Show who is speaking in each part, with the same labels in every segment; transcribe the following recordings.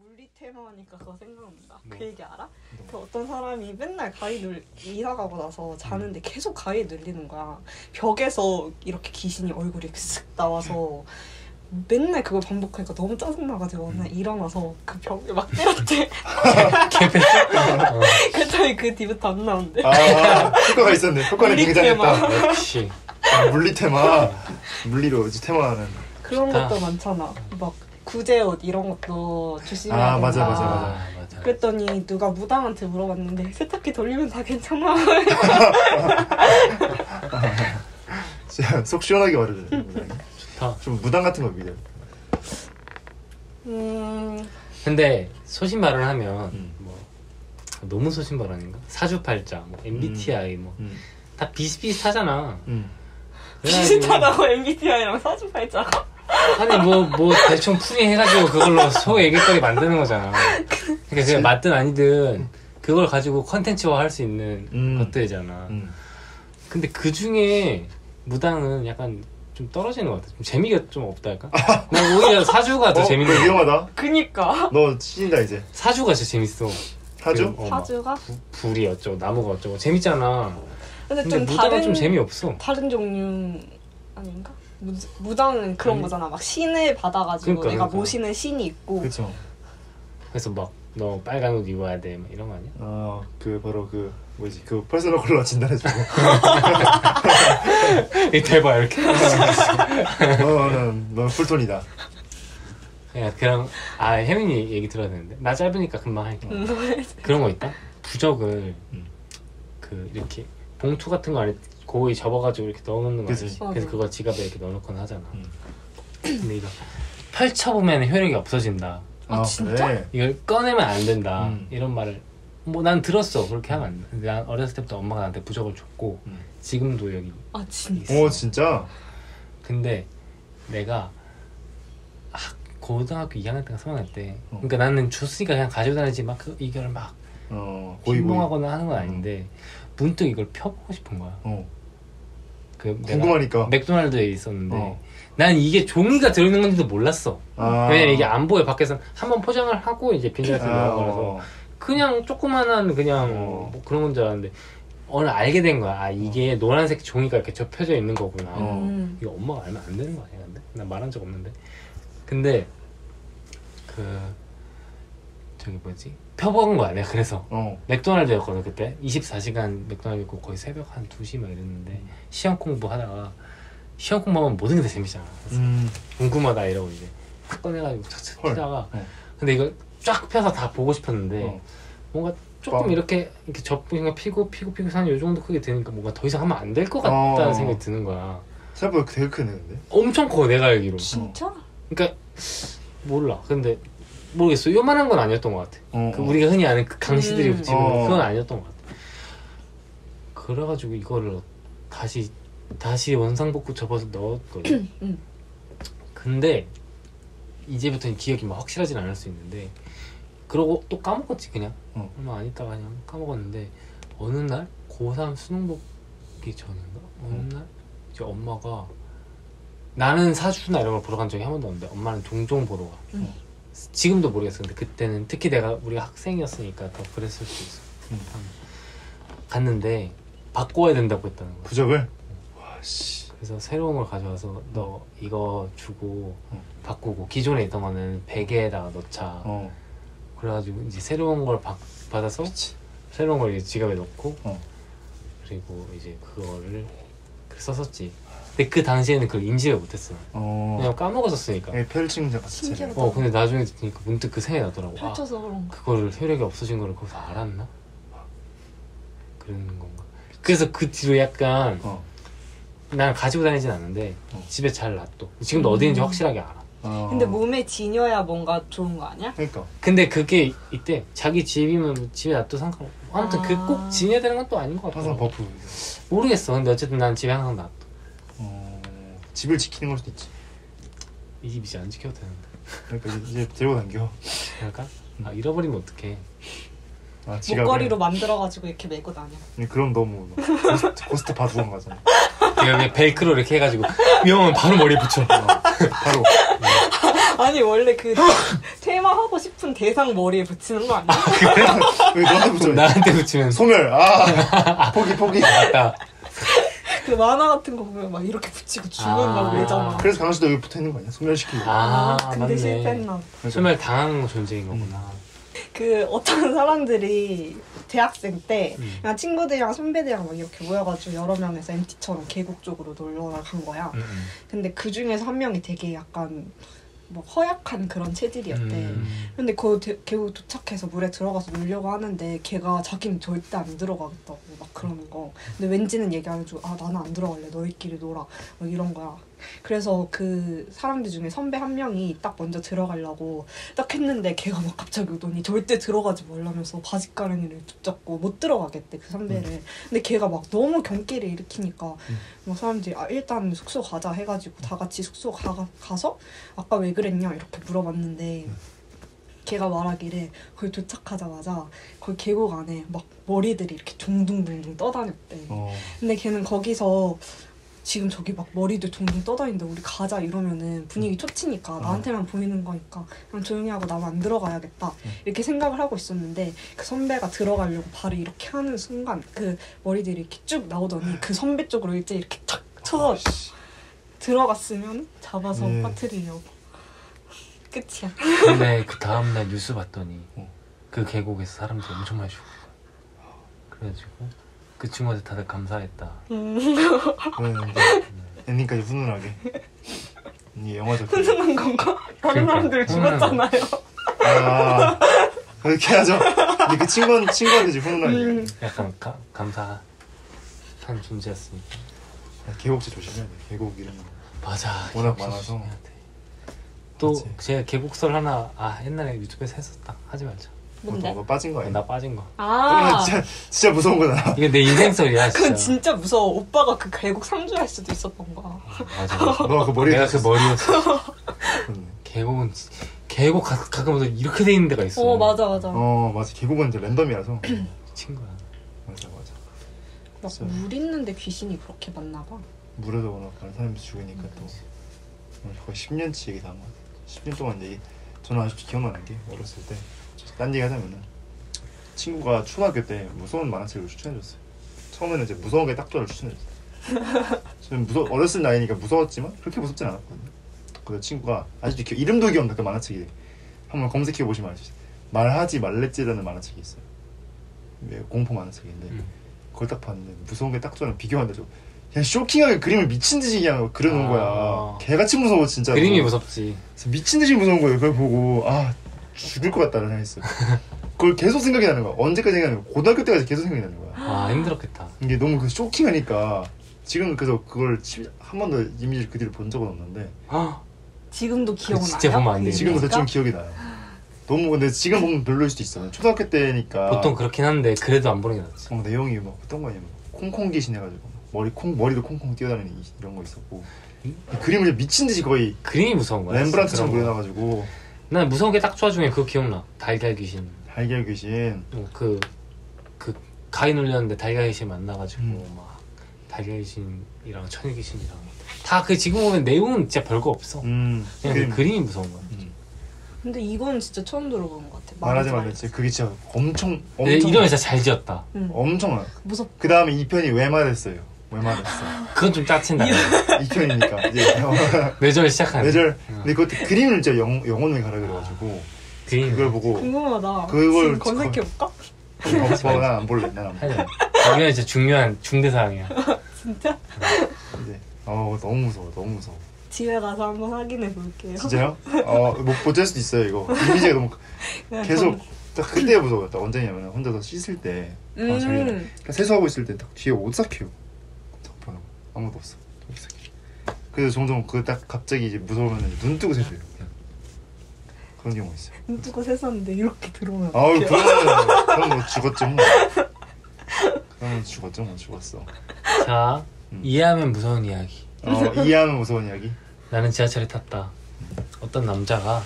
Speaker 1: 물리 테마니까 그거 생각난다.
Speaker 2: 뭐?
Speaker 1: 그 얘기 알아? 그 어떤 사람이 맨날 이사 가고 나서 자는데 계속 가위 눌리는 거야. 벽에서 이렇게 귀신이 얼굴이 쓱 나와서 맨날 그걸 반복하니까 너무 짜증나가지고 어느 날 일어나서 그 벽에 막 때렸대. 그랬더니 그 뒤부터 안 나온대.
Speaker 3: 아, 효과가 있었네. 효과는
Speaker 1: 물리
Speaker 3: 굉장했다.
Speaker 2: 역시.
Speaker 3: 아, 물리 테마. 물리로 이제 테마하는.
Speaker 1: 그런
Speaker 2: 좋다.
Speaker 1: 것도 많잖아. 막 구제옷 이런 것도 조심해야 된다.
Speaker 3: 맞아.
Speaker 1: 그랬더니 누가 무당한테 물어봤는데 세탁기 돌리면 다 괜찮아.
Speaker 3: 진짜 속 시원하게 말해줘요.
Speaker 2: 좋다.
Speaker 3: 좀 무당 같은 거 믿어요.
Speaker 2: 근데 소신 발언하면 뭐 너무 소신 발언인가? 사주팔자, 뭐 MBTI 뭐 다 비슷비슷하잖아.
Speaker 1: 비슷하다고 MBTI랑 사주팔자가?
Speaker 2: 아니 뭐 대충 풀이해가지고 그걸로 소 얘기거리 만드는 거잖아. 그러니까 그게 맞든 아니든 그걸 가지고 컨텐츠화 할 수 있는 것들이잖아. 근데 그 중에 무당은 약간 좀 떨어지는 것 같아. 좀 재미가 좀 없달까? 난 오히려 사주가 더 재밌는 거.
Speaker 3: 위험하다.
Speaker 1: 그니까.
Speaker 3: 너 신이다 이제.
Speaker 2: 사주가 진짜 재밌어.
Speaker 3: 사주?
Speaker 1: 사주가?
Speaker 2: 불이 어쩌고 나무가 어쩌고 재밌잖아.
Speaker 1: 근데
Speaker 2: 근데
Speaker 1: 좀
Speaker 2: 무당은
Speaker 1: 다른
Speaker 2: 좀 재미없어.
Speaker 1: 다른 종류 아닌가? 무당은 그런 거잖아. 막 신을 받아가지고
Speaker 2: 그러니까.
Speaker 1: 모시는 신이 있고.
Speaker 3: 그렇죠.
Speaker 2: 그래서 막 너 빨간 옷 입어야 돼, 막 이런 거 아니야?
Speaker 3: 그 바로 그 뭐지? 그 퍼스널 컬러 진단해주고.
Speaker 2: 이 대박 이렇게.
Speaker 3: 넌 풀톤이다.
Speaker 2: 야, 그럼 혜민이 얘기 들어야 되는데 나 짧으니까 금방 할게. 그런 거 있다? 부적을 그 이렇게 봉투 같은 거 안에 고이 접어가지고 이렇게 넣어놓는 거 알지? 그래서 그걸 지갑에 이렇게 넣어놓거나 하잖아. 근데 이거 펼쳐보면 효력이 없어진다.
Speaker 1: 아 진짜?
Speaker 3: 그래.
Speaker 2: 이걸 꺼내면 안 된다. 이런 말을 뭐 난 들었어. 그렇게 하면 안 돼. 근데 난 어렸을 때부터 엄마가 나한테 부적을 줬고 지금도 여기
Speaker 1: 아 진짜?
Speaker 3: 오 진짜?
Speaker 2: 근데 내가 고등학교 2학년 때가 3학년 때 그러니까 나는 줬으니까 그냥 가지고 다니지 막 이걸 막 빈봉하거나 하는 건 아닌데 문득 이걸 펴보고 싶은 거야. 그
Speaker 3: 궁금하니까.
Speaker 2: 맥도날드에 있었는데 난 이게 종이가 들어있는 건지도 몰랐어. 왜냐면 이게 안 보여. 밖에서 한번 포장을 하고 이제 비닐에서 넣은 거라서 그냥 조그만한 그냥 뭐 그런 건 줄 알았는데 오늘 알게 된 거야. 이게 노란색 종이가 이렇게 접혀져 있는 거구나. 이거 엄마가 알면 안 되는 거 아니야? 근데 난 말한 적 없는데. 근데 저기 뭐지? 펴본 거야 내가. 그래서 맥도날드였거든 그때. 24시간 맥도날드였고 거의 새벽 한 2시 막 이랬는데 시험 공부하다가 시험 공부하면 모든 게 다 재밌잖아. 궁금하다 이러고 이제 탁 꺼내가지고 착착 피다가 근데 이걸 쫙 펴서 다 보고 싶었는데 뭔가 조금 이렇게 접근가 피고 한 요 정도 크게 되니까 뭔가 더 이상 하면 안 될 것 같다는 생각이 드는 거야.
Speaker 3: 생각보다 되게 크네 근데.
Speaker 2: 엄청 커 내가 알기로.
Speaker 1: 진짜?
Speaker 2: 그러니까 몰라. 근데 모르겠어. 요만한 건 아니었던 것 같아. 그 우리가 흔히 아는 그 강시들이 집은 그건 아니었던 것 같아. 그래가지고 이거를 다시 원상복구 접어서 넣었거든. 근데 이제부터는 기억이 막 확실하진 않을 수 있는데 그러고 또 까먹었지 그냥. 얼마 안 있다가 그냥 까먹었는데 어느 날 고3 수능 보기 전인가? 어느 날 이제 엄마가 나는 사주나 이런 걸 보러 간 적이 한 번도 없는데 엄마는 종종 보러 가. 지금도 모르겠어. 근데 그때는 특히 우리가 학생이었으니까 더 그랬을 수 있어. 갔는데 바꿔야 된다고 했다는 거야.
Speaker 3: 부적을? 와씨.
Speaker 2: 그래서 새로운 걸 가져와서 너 이거 주고 바꾸고 기존에 있던 거는 베개에다가 넣자. 그래가지고 이제 새로운 걸 받아서 새로운 걸 이제 지갑에 넣고 그리고 이제 그거를 썼었지. 근데 그 당시에는 그걸 인지를 못했어. 그냥 까먹었었으니까.
Speaker 3: 펼친 자체를.
Speaker 2: 근데 나중에 듣니까 문득 그 생각이 나더라고.
Speaker 1: 펼쳐서 그런가?
Speaker 2: 그거를 효력이 없어진 거를 거기서 알았나? 그런 건가? 그래서 그 뒤로 약간 난 가지고 다니진 않는데 집에 잘 놔둬. 지금도 어디 있는지 확실하게 알아.
Speaker 1: 근데 몸에 지녀야 뭔가 좋은 거 아니야?
Speaker 3: 그러니까.
Speaker 2: 근데 그게 있대. 자기 집이면 집에 놔둬도 상관없고. 아무튼 그 꼭 지녀야 되는 건 또 아닌 것 같아.
Speaker 3: 항상 버프.
Speaker 2: 모르겠어. 근데 어쨌든 난 집에 항상 놔둬.
Speaker 3: 집을 지키는 걸 수도 있지.
Speaker 2: 이 집 이제 안 지켜도 되는데.
Speaker 3: 그러니까 이제 들고 다녀.
Speaker 2: 그럴까? 잃어버리면 어떡해.
Speaker 1: 목걸이로 만들어가지고 이렇게 메고 다녀.
Speaker 3: 그럼 너무 고스트 바둑원 가잖아.
Speaker 2: 그냥 벨크로 이렇게 해가지고 위험하면 바로 머리에 붙여.
Speaker 3: 바로.
Speaker 1: 아니 원래 그 테마 하고 싶은 대상 머리에 붙이는 거 아니야?
Speaker 3: 왜 너한테 붙여?
Speaker 2: 나한테 붙이면
Speaker 3: 소멸. 포기.
Speaker 2: 맞다.
Speaker 1: 그 만화 같은 거 보면 막 이렇게 붙이고 죽는다고 그러잖아.
Speaker 3: 그래서 강아지도 여기 붙어 있는 거 아니야? 소멸시키고.
Speaker 1: 근데
Speaker 2: 맞네.
Speaker 1: 실패했나 보다.
Speaker 2: 소멸 당한 존재인 거구나.
Speaker 1: 그 어떤 사람들이 대학생 때 그냥 친구들이랑 선배들이랑 막 이렇게 모여가지고 여러 명에서 MT처럼 계곡 쪽으로 놀러 간 거야. 근데 그 중에서 한 명이 되게 약간 뭐 허약한 그런 체질이었대. 근데 그 계곡 도착해서 물에 들어가서 놀려고 하는데 걔가 자기는 절대 안 들어가겠다고 막 그러는 거. 근데 왠지는 얘기 안 해주고 나는 안 들어갈래. 너희끼리 놀아. 막 이런 거야. 그래서 그 사람들 중에 선배 한 명이 딱 먼저 들어가려고 딱 했는데 걔가 막 갑자기 오더니 절대 들어가지 말라면서 바짓가랑이를 붙잡고 못 들어가겠대 그 선배를. 근데 걔가 막 너무 경기를 일으키니까 막 사람들이 일단 숙소 가자 해가지고 다 같이 숙소 가서 아까 왜 그랬냐 이렇게 물어봤는데 걔가 말하기를 거기 도착하자마자 거기 계곡 안에 막 머리들이 이렇게 둥둥둥둥 떠다녔대. 근데 걔는 거기서 지금 저기 막 머리들 둥둥 떠다니는데 우리 가자 이러면은 분위기 초치니까 나한테만 보이는 거니까 그냥 조용히 하고 나만 안 들어가야겠다 이렇게 생각을 하고 있었는데 그 선배가 들어가려고 발을 이렇게 하는 순간 그 머리들이 이렇게 쭉 나오더니 그 선배 쪽으로 일제 이렇게 탁 쳐서 들어갔으면 잡아서 빠뜨리려고. 끝이야.
Speaker 2: 근데 그 다음날 뉴스 봤더니 그 계곡에서 사람들이 엄청 많이 죽은 거야. 그래가지고 그 친구한테 다들 감사했다.
Speaker 3: 엔딩까지 훈훈하게. 이게 영화적.
Speaker 1: 훈훈한 건가? 다른 사람들 죽었잖아요.
Speaker 3: 그렇게 하죠. 근데 그 친구한테 훈훈하게.
Speaker 2: 약간 감사한 존재였으니까.
Speaker 3: 계곡지 조심해야 돼. 계곡 이런 거.
Speaker 2: 맞아.
Speaker 3: 워낙 많아서.
Speaker 2: 또 제가 계곡설 하나 옛날에 유튜브에서 했었다. 하지 말자.
Speaker 1: 뭔데?
Speaker 3: 너 빠진 거 아니야?
Speaker 2: 나 빠진 거.
Speaker 3: 진짜 무서운 거다.
Speaker 2: 이거 내 인생설이야. 진짜.
Speaker 1: 그건 진짜 무서워. 오빠가 그 계곡 상주할 수도 있었던 거야.
Speaker 2: 맞아.
Speaker 3: 너가 그 머리에
Speaker 2: 내가 그 머리였어. 계곡은 계곡 가끔마다 이렇게 돼 있는 데가 있어.
Speaker 1: 맞아.
Speaker 3: 맞아. 계곡은 이제 랜덤이라서.
Speaker 2: 미친 거야.
Speaker 3: 맞아.
Speaker 1: 막 물 있는데 귀신이 그렇게 많나 봐.
Speaker 3: 물에서 워낙 다른 사람이 죽으니까 또 거의 10년치 얘기 다 한 거 같아. 10년 동안 얘기. 저는 아직도 기억나는 게 어렸을 때. 딴 얘기 하자면은 친구가 초등학교 때 무서운 만화책을 추천해줬어요. 처음에는 이제 무서운 게 딱 좋아를 추천해줬어요. 저는 어렸을 나이니까 무서웠지만 그렇게 무섭진 않았거든요. 그래서 친구가 아직도 이름도 기억나. 그 만화책이 한번 검색해 보시면 아시죠. 말하지 말랬지라는 만화책이 있어요. 공포 만화책인데 그걸 딱 봤는데 무서운 게 딱 좋아랑 비교하는데 그냥 쇼킹하게 그림을 미친 듯이 그냥 그려놓은 거야. 개같이 무서워 진짜.
Speaker 2: 그림이 무섭지.
Speaker 3: 미친 듯이 무서운 거예요. 그걸 보고 죽을 것 같다는 생각했어요. 그걸 계속 생각이 나는 거야. 언제까지 생각나는 거야? 고등학교 때까지 계속 생각이 나는 거야.
Speaker 2: 힘들었겠다.
Speaker 3: 이게 너무 쇼킹하니까 지금 그래서 그걸 한 번도 이미지를 그대로 본 적은 없는데
Speaker 1: 지금도 기억나요?
Speaker 2: 진짜 보면 안 돼.
Speaker 3: 지금도 대충 기억이 나요. 너무 근데 지금 보면 별로일 수도 있어. 초등학교 때니까
Speaker 2: 보통 그렇긴 한데 그래도 안 보는 게 낫지.
Speaker 3: 내용이 막 어떤 거냐면 콩콩 귀신 해가지고 머리도 콩콩 뛰어다니는 이런 거 있었고 그림을 미친 듯이 거의
Speaker 2: 그림이 무서운 거야.
Speaker 3: 렘브란트처럼 그려놔가지고
Speaker 2: 난 무서운 게 딱 좋아 중에 그거 기억나. 달걀 귀신.
Speaker 3: 달걀 귀신.
Speaker 2: 그 가위 눌렸는데 달걀 귀신 만나가지고 막 달걀 귀신이랑 천일 귀신이랑 다 그 지금 보면 내용은 진짜 별거 없어. 그냥 그 그림이 무서운 거야.
Speaker 1: 근데 이건 진짜 처음 들어보는 것 같아.
Speaker 3: 말하지 말랬지. 그게 진짜 엄청
Speaker 2: 이름이 진짜 잘 지었다.
Speaker 3: 엄청
Speaker 1: 무섭.
Speaker 3: 그 다음에 2편이 외말했어요. 외말했어.
Speaker 2: 그건 좀 짜친다.
Speaker 3: 2편이니까 이제
Speaker 2: 뇌절 시작하네.
Speaker 3: 뇌절. 근데 그것도 그림을 진짜 영혼을 가라 그래가지고 그걸 보고
Speaker 1: 궁금하다.
Speaker 3: 그걸
Speaker 1: 지금 검색해볼까?
Speaker 3: 난안 볼래. 난 안 볼래.
Speaker 2: 이건 진짜 중요한 중대사항이야.
Speaker 1: 진짜?
Speaker 3: 이제 너무 무서워.
Speaker 1: 집에 가서 한번 확인해 볼게요.
Speaker 3: 진짜요? 못 될 수도 있어요 이거. 이미지가 너무 계속 딱 그때 무서웠다. 언제냐면 혼자서 씻을 때 세수하고 있을 때 딱 뒤에 오싹해요. 딱 보는 거 아무도 없어. 그래서 종종 그 딱 갑자기 이제 무서우면 눈 뜨고 세수해요. 그런 경우가 있어요.
Speaker 1: 눈 뜨고 세수하는데 이렇게 들어오면
Speaker 3: 그럼 뭐 죽었죠 뭐. 그러면 죽었어.
Speaker 2: 자, 이해하면 무서운 이야기.
Speaker 3: 이해하면 무서운 이야기.
Speaker 2: 나는 지하철에 탔다. 어떤 남자가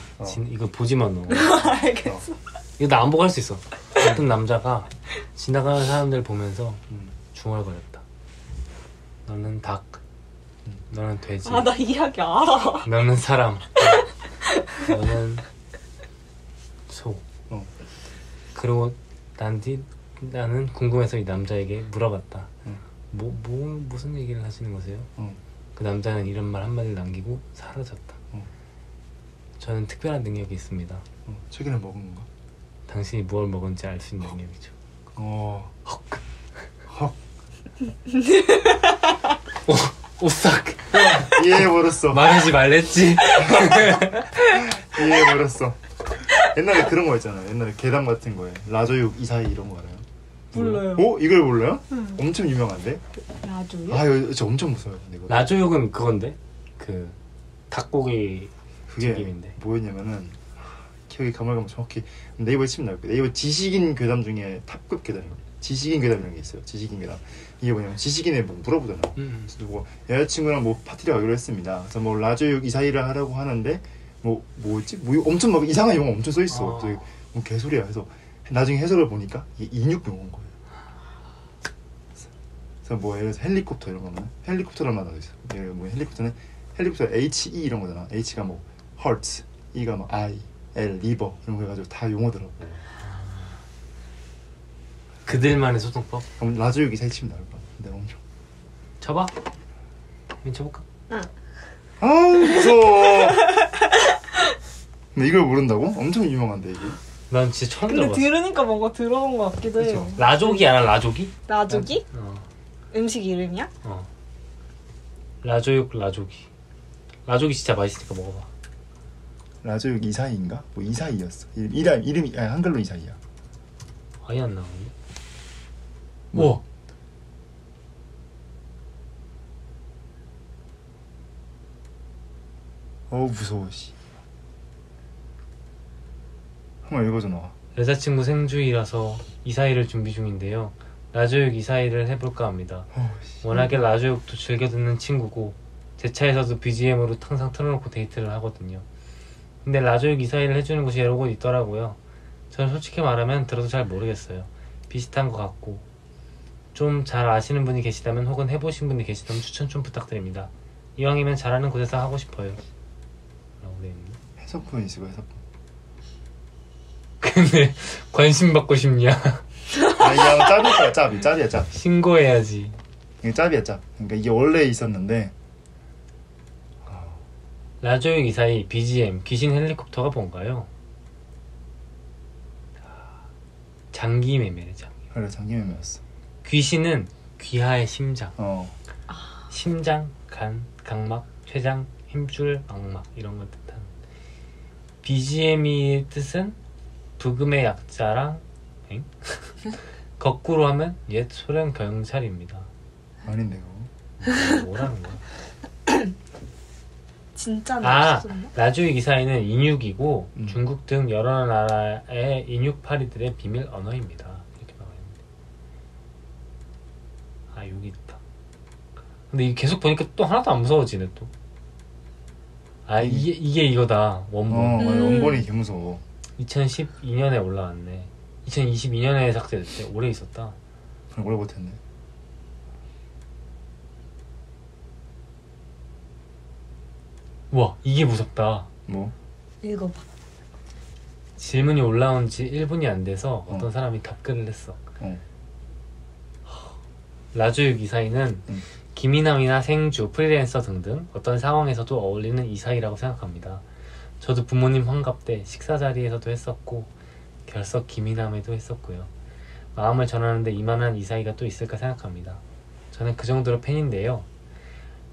Speaker 2: 이거 보지만 너.
Speaker 1: 알겠어.
Speaker 2: 이거 나 안 보고 할 수 있어. 어떤 남자가 지나가는 사람들 보면서 중얼거렸다. 너는 닭, 너는 돼지,
Speaker 1: 나 이야기 알아.
Speaker 2: 너는 사람. 너는 소. 그리고 나는 궁금해서 이 남자에게 물어봤다. 무슨 얘기를 하시는 거세요? 그 남자는 이런 말 한마디를 남기고 사라졌다. 저는 특별한 능력이 있습니다.
Speaker 3: 최근에 먹은 건가?
Speaker 2: 당신이 무엇을 먹은지 알 수 있는 능력이죠.
Speaker 3: 헉.
Speaker 2: 오싹.
Speaker 3: 이해해버렸어.
Speaker 2: 말하지 말랬지.
Speaker 3: 이해해버렸어. 옛날에 그런 거 있잖아요. 옛날에 계단 같은 거에 라조육 이사이 이런 거 알아요?
Speaker 1: 몰라요.
Speaker 3: 이걸 몰라요?
Speaker 1: 응.
Speaker 3: 엄청 유명한데?
Speaker 1: 라조요?
Speaker 3: 이거 진짜 엄청 무서워요. 근데 이거.
Speaker 2: 라조육은 그건데 그 닭고기
Speaker 3: 그게
Speaker 2: 튀김인데.
Speaker 3: 뭐였냐면은 기억이 가물가물 정확히 네이버에 치면 나올 거예요. 네이버 지식인 괴담 중에 탑급 괴담이에요. 지식인 괴담이라는 게 있어요. 지식인 괴담. 이게 뭐냐면 지식인에 뭐 물어보잖아. 그래서 뭐 여자친구랑 뭐 파티를 가기로 했습니다. 그래서 뭐 라조육 이사이를 하라고 하는데 뭐였지? 뭐 엄청 막 이상한 용어 엄청 써 있어. 뭐 개소리야. 그래서 나중에 해석을 보니까 이게 인육 용어인 거예요. 그래서 뭐 예를 들어서 헬리콥터 이런 거는 헬리콥터란 말도 있어. 예를 뭐 헬리콥터 HE 이런 거잖아. H가 뭐 heart, E가 뭐 I, L, liver 이런 거 해가지고 다 용어더라고.
Speaker 2: 그들만의 소통법.
Speaker 3: 그럼 라조육 이사이 치면 나올 거야. 근데 엄청.
Speaker 2: 쳐봐. 한번 쳐볼까?
Speaker 1: 응.
Speaker 3: 아 무서워. 근데 이걸 모른다고? 엄청 유명한데 이게.
Speaker 2: 난 진짜 처음
Speaker 1: 근데
Speaker 2: 들어봤어.
Speaker 1: 들으니까 뭔가 들어본 것 같기도 해요.
Speaker 2: 라조기 알아? 라조기?
Speaker 1: 라조기?
Speaker 2: 어.
Speaker 1: 음식 이름이야?
Speaker 2: 라조기. 라조기 진짜 맛있으니까 먹어봐.
Speaker 3: 라조육 이사이인가? 뭐 이사이였어. 이름이 한글로 이사이야.
Speaker 2: 아예 안 나오는데?
Speaker 3: 뭐? 무서워 씨. 한번 읽어줘 놔.
Speaker 2: 여자친구 생주이라서 이사이를 준비 중인데요. 라조육 이사이를 해볼까 합니다. 워낙에 라조육도 즐겨 듣는 친구고 제 차에서도 BGM으로 항상 틀어놓고 데이트를 하거든요. 근데 라조육 이사이를 해주는 곳이 여러 곳 있더라고요. 저는 솔직히 말하면 들어도 잘 모르겠어요. 비슷한 것 같고 좀 잘 아시는 분이 계시다면 혹은 해보신 분이 계시다면 추천 좀 부탁드립니다. 이왕이면 잘하는 곳에서 하고 싶어요. 라고 되어있네.
Speaker 3: 해석분 있고 해석분.
Speaker 2: 근데 관심 받고 싶냐?
Speaker 3: 그냥 짭일 거야. 짭이야 짭.
Speaker 2: 신고해야지.
Speaker 3: 이게 짭이야 짭. 그러니까 이게 원래 있었는데
Speaker 2: 라조육 이사이 BGM 귀신 헬리콥터가 뭔가요? 장기 매매래 장기.
Speaker 3: 그래 장기매매였어.
Speaker 2: 귀신은 귀하의 심장. 심장, 간, 각막, 췌장, 힘줄, 망막 이런 걸 뜻하는. BGM의 뜻은 부금의 약자랑 거꾸로 하면 옛 소련 경찰입니다.
Speaker 3: 아닌데 그거.
Speaker 2: 뭐라는 거야?
Speaker 1: 진짜는
Speaker 2: 아,
Speaker 1: 없었나?
Speaker 2: 라조육 이사이는 인육이고 중국 등 여러 나라의 인육파리들의 비밀 언어입니다. 이렇게 나와있는데. 아, 여기 있다. 근데 이게 계속 보니까 또 하나도 안 무서워지네 또. 아, 이게 이거다. 원본.
Speaker 3: 원본이 개 무서워.
Speaker 2: 2012년에 올라왔네. 2022년에 삭제됐대. 오래 있었다.
Speaker 3: 그럼 오래 못했네.
Speaker 2: 우와, 이게 무섭다.
Speaker 3: 뭐?
Speaker 1: 읽어봐.
Speaker 2: 질문이 올라온 지 1분이 안 돼서 어떤 사람이 답글을 했어. 라조육 이사이는 기미남이나 생주, 프리랜서 등등 어떤 상황에서도 어울리는 이사이라고 생각합니다. 저도 부모님 환갑 때 식사 자리에서도 했었고 결석 기미남에도 했었고요. 마음을 전하는데 이만한 이사이가 또 있을까 생각합니다. 저는 그 정도로 팬인데요.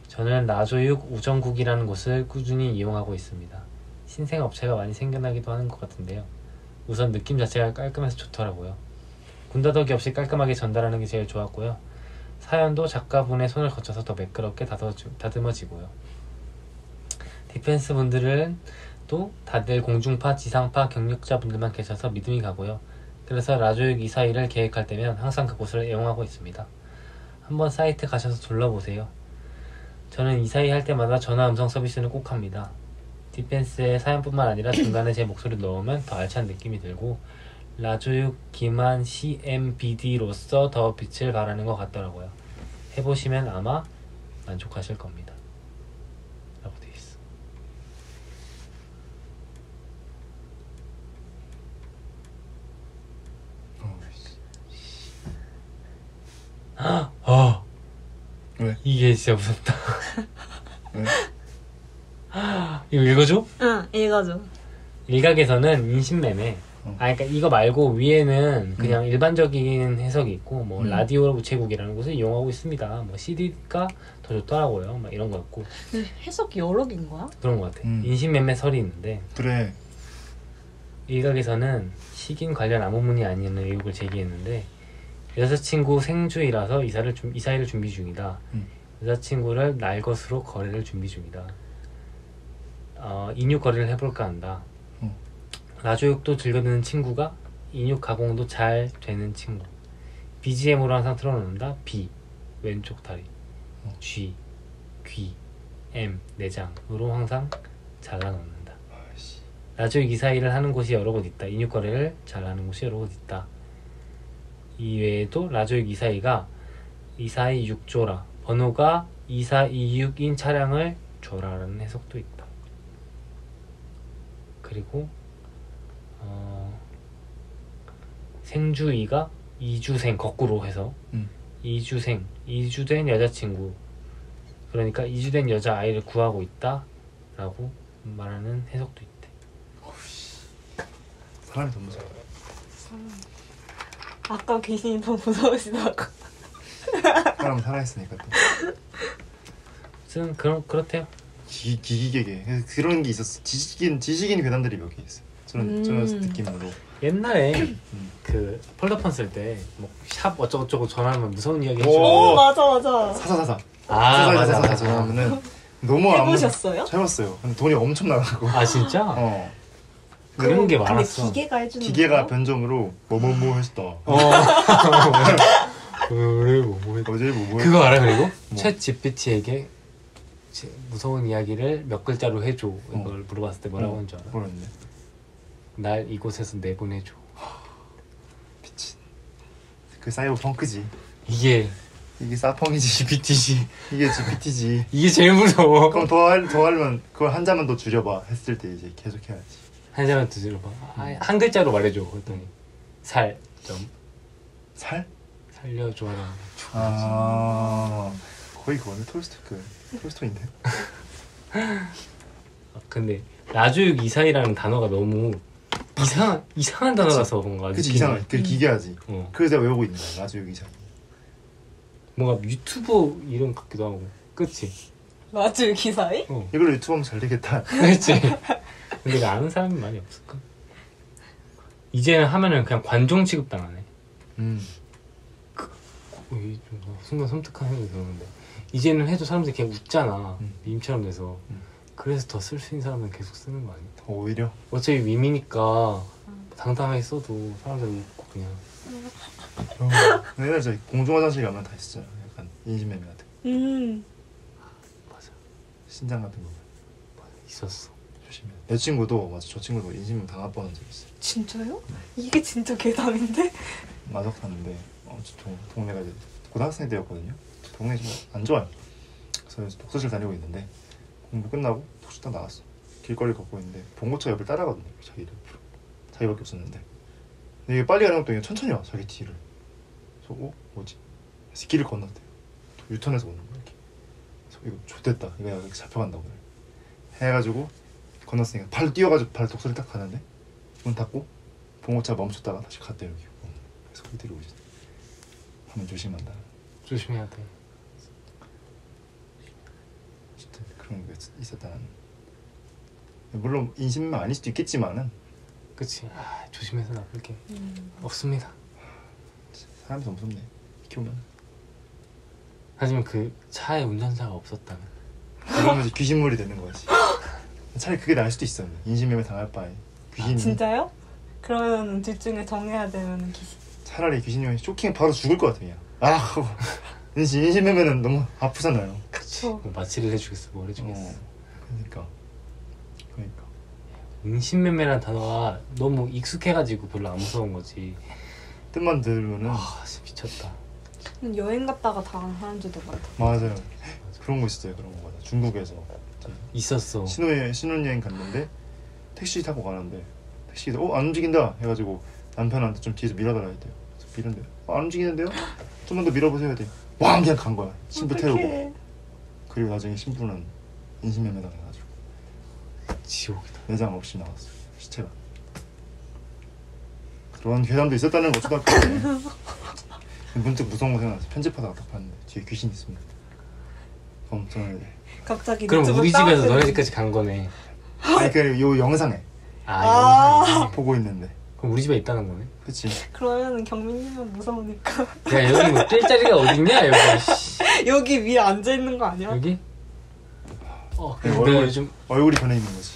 Speaker 2: 저는 라조육 우정국이라는 곳을 꾸준히 이용하고 있습니다. 신생 업체가 많이 생겨나기도 하는 것 같은데요. 우선 느낌 자체가 깔끔해서 좋더라고요. 군더더기 없이 깔끔하게 전달하는 게 제일 좋았고요. 사연도 작가분의 손을 거쳐서 더 매끄럽게 다듬어지고요. 디펜스 분들은 또 다들 공중파, 지상파 경력자분들만 계셔서 믿음이 가고요. 그래서 라조육 이사이를 계획할 때면 항상 그곳을 애용하고 있습니다. 한번 사이트 가셔서 둘러보세요. 저는 이사이 할 때마다 전화 음성 서비스는 꼭 합니다. 디펜스의 사연뿐만 아니라 중간에 제 목소리를 넣으면 더 알찬 느낌이 들고 라조육 기만 CMBD로서 더 빛을 발하는 것 같더라고요. 해보시면 아마 만족하실 겁니다. 라고 되어 있어.
Speaker 3: 왜?
Speaker 2: 이게 진짜 무섭다.
Speaker 3: 왜?
Speaker 2: 이거 읽어줘?
Speaker 1: 응, 읽어줘.
Speaker 2: 일각에서는 인신매매. 그러니까 이거 말고 위에는 그냥 일반적인 해석이 있고 뭐 라디오 우체국이라는 곳을 이용하고 있습니다. 뭐 CD가 더 좋더라고요. 막 이런 거였고.
Speaker 1: 근데 해석이 여러 개인 거야?
Speaker 2: 그런 것 같아. 인신매매설이 있는데
Speaker 3: 그래.
Speaker 2: 일각에서는 식인 관련 아무 문의 아니냐는 의혹을 제기했는데 여자친구 생주이라서 이사일을 준비 중이다. 여자친구를 날 것으로 거래를 준비 중이다. 인육 거래를 해볼까 한다. 라조육도 즐겨드는 친구가 인육 가공도 잘 되는 친구. BGM으로 항상 틀어놓는다. B 왼쪽 다리, G 귀, M 내장으로 항상 잘라놓는다. 라조육 이사일을 하는 곳이 여러 곳 있다. 인육 거래를 잘하는 곳이 여러 곳 있다. 이외에도 라조육 이사이가 2426조라 번호가 2426인 차량을 줘라라는 해석도 있다. 그리고 생주이가 이주생 거꾸로 해서 이주생 이주된 여자친구 그러니까 이주된 여자아이를 구하고 있다 라고 말하는 해석도 있대.
Speaker 3: 사람이 더 무서워.
Speaker 1: 아까 귀신이 더 무서우시다고.
Speaker 3: 사람 살아있으니까 또
Speaker 2: 아무튼 그렇대요.
Speaker 3: 기기계계 그런 게 있었어. 지식인 괴담들이 몇 개 있어. 저런 느낌으로.
Speaker 2: 옛날에 그 폴더폰 쓸 때 뭐 샵 어쩌고저쩌고 전화하면 무서운 이야기
Speaker 3: 오,
Speaker 2: 해줘.
Speaker 1: 맞아.
Speaker 3: 사사사사.
Speaker 2: 맞아.
Speaker 3: 전화하면은 너무
Speaker 1: 해보셨어요?
Speaker 3: 해봤어요. 근데 돈이 엄청 나가고.
Speaker 2: 아 진짜? 그런 게 많았어.
Speaker 1: 근데 기계가 해주는
Speaker 3: 기계가
Speaker 1: 거예요?
Speaker 3: 변종으로 뭐뭐뭐 했다.
Speaker 2: 그래 뭐
Speaker 3: 어제 뭐뭐
Speaker 2: 그거 알아? 그리고
Speaker 3: 뭐.
Speaker 2: 챗 GPT에게 무서운 이야기를 몇 글자로 해줘 이걸 물어봤을 때 뭐라고 하는 줄 알아?
Speaker 3: 뭐랬는데?
Speaker 2: 날 이곳에서 내보내줘.
Speaker 3: 미친. 그 사이버 펑크지.
Speaker 2: 이게
Speaker 3: 사펑이지.
Speaker 2: GPT지.
Speaker 3: 이게 GPT지.
Speaker 2: 이게 제일 무서워.
Speaker 3: 그럼 더 하려면 그걸 한 자만 더 줄여봐 했을 때 이제 계속 해야지.
Speaker 2: 한 잔만 더 들어봐. 한 글자로 말해줘. 그랬더니 살 살려줘 하는
Speaker 3: 거의 그거네. 톨스토이인데.
Speaker 2: 근데 라조육 이사이라는 단어가 너무 이상한 단어라서 뭔가
Speaker 3: 그치
Speaker 2: 느낌이-
Speaker 3: 이상해. 그 기괴하지.
Speaker 2: 어.
Speaker 3: 그래서 내가 외우고 있는 거야. 라조육 이상.
Speaker 2: 뭔가 유튜버 이름 같기도 하고 그치?
Speaker 1: 라디오 기사이?
Speaker 3: 이걸로 유튜브 하면 잘 되겠다.
Speaker 2: 그치? 근데 이거 아는 사람이 많이 없을까? 이제는 하면은 그냥 관종 취급당하네. 이게 좀 순간 섬뜩한 생각이 드는데 이제는 해도 사람들이 그냥 웃잖아. 밈처럼 돼서 그래서 더 쓸 수 있는 사람은 계속 쓰는 거 아니야?
Speaker 3: 오히려
Speaker 2: 어차피 밈이니까 당당하게 써도 사람들이 웃고 그냥
Speaker 3: 옛날에 저 공중화장실 가면 다 있었잖아. 약간 인신매매 같은
Speaker 2: 맞아
Speaker 3: 신장 같은 거
Speaker 2: 있었어.
Speaker 3: 조심해. 내 친구도 맞아. 저 친구도 인신매매 당할 뻔한 적 있어.
Speaker 1: 진짜요? 이게 진짜 괴담인데?
Speaker 3: 마석 탔는데 동네가 이제 고등학생 때였거든요. 동네 좀 안 좋아요. 그래서 독서실 다니고 있는데 공부 끝나고 독서실 딱 나왔어. 길거리 걷고 있는데 봉고차 옆을 따라가거든요. 자기밖에 없었는데 근데 이게 빨리 가는 것도 그냥 천천히 와. 자기 뒤를. 그래서 뭐지? 그래서 길을 건넜대요. 유턴해서 오는 거야 이렇게. 그래서 이거 좋됐다. 이거 여기 잡혀간다고 그래. 해가지고 건넜으니까 바로 뛰어가지고 바로 독서실 딱 가는데 문 닫고 봉고차 멈췄다가 다시 갔대 여기. 그래서 이대로 오지. 하면 조심한다.
Speaker 2: 조심해야 돼.
Speaker 3: 진짜 그런 게 있었다는. 물론 인신매매 아닐 수도 있겠지만은
Speaker 2: 그치. 조심해서 나쁠 게 없습니다.
Speaker 3: 사람이 더 무섭네. 키우면.
Speaker 2: 하지만 그 차에 운전자가 없었다면
Speaker 3: 그러면 이제 귀신물이 되는 거지. 차라리 그게 나을 수도 있어. 인신매매 당할 바에 귀신이.
Speaker 1: 진짜요? 그러면 둘 중에 정해야 되면 귀신.
Speaker 3: 차라리 귀신이 쇼킹에 바로 죽을 것 같아 그냥. 하고. 인신매매는 너무 아프잖아요.
Speaker 2: 그치. 뭐 마취를 해주겠어 뭘 해주겠어.
Speaker 3: 그러니까
Speaker 2: 인신매매라는 단어가 너무 익숙해가지고 별로 안 무서운 거지.
Speaker 3: 뜻만 들으면은
Speaker 2: 진짜 미쳤다.
Speaker 1: 여행 갔다가 당한 사람들도 많다.
Speaker 3: 맞아요. 그런 거 있어요. 그런 거 맞아. 중국에서
Speaker 2: 있었어.
Speaker 3: 신혼여행 갔는데 택시 타고 가는데 택시에서 안 움직인다 해가지고 남편한테 좀 뒤에서 밀어달라 했대요. 그래서 밀는데 안 움직이는데요? 좀만 더 밀어보세요 해야 돼. 왕 그냥 간 거야. 신부
Speaker 1: 어떡해.
Speaker 3: 태우고. 그리고 나중에 신부는 인신매매 당해가지고
Speaker 2: 지옥이다.
Speaker 3: 내장 없이 나왔어 시체가. 그런 괴담도 있었다는 거 초등학교 때. 문득 무서운 거 생각났어. 편집하다가 딱 봤는데 뒤에 귀신 있습니다. 그럼 저는
Speaker 1: 갑자기
Speaker 2: 그럼
Speaker 1: 유튜브
Speaker 2: 우리 집에서
Speaker 1: 다운되는-
Speaker 2: 너네 집까지 간 거네.
Speaker 3: 아니 그요 영상에
Speaker 1: 아.
Speaker 3: 보고 있는데.
Speaker 2: 그럼 우리 집에 있다는 거네.
Speaker 3: 그치.
Speaker 1: 그러면 경민이면 무서우니까
Speaker 2: 야 여기 뭐 뛸 자리가 어딨냐 여기. 씨.
Speaker 1: 여기 위에 앉아 있는 거 아니야?
Speaker 2: 여기? 근데
Speaker 3: 얼굴,
Speaker 2: 요즘
Speaker 3: 얼굴이 변해 있는 거지.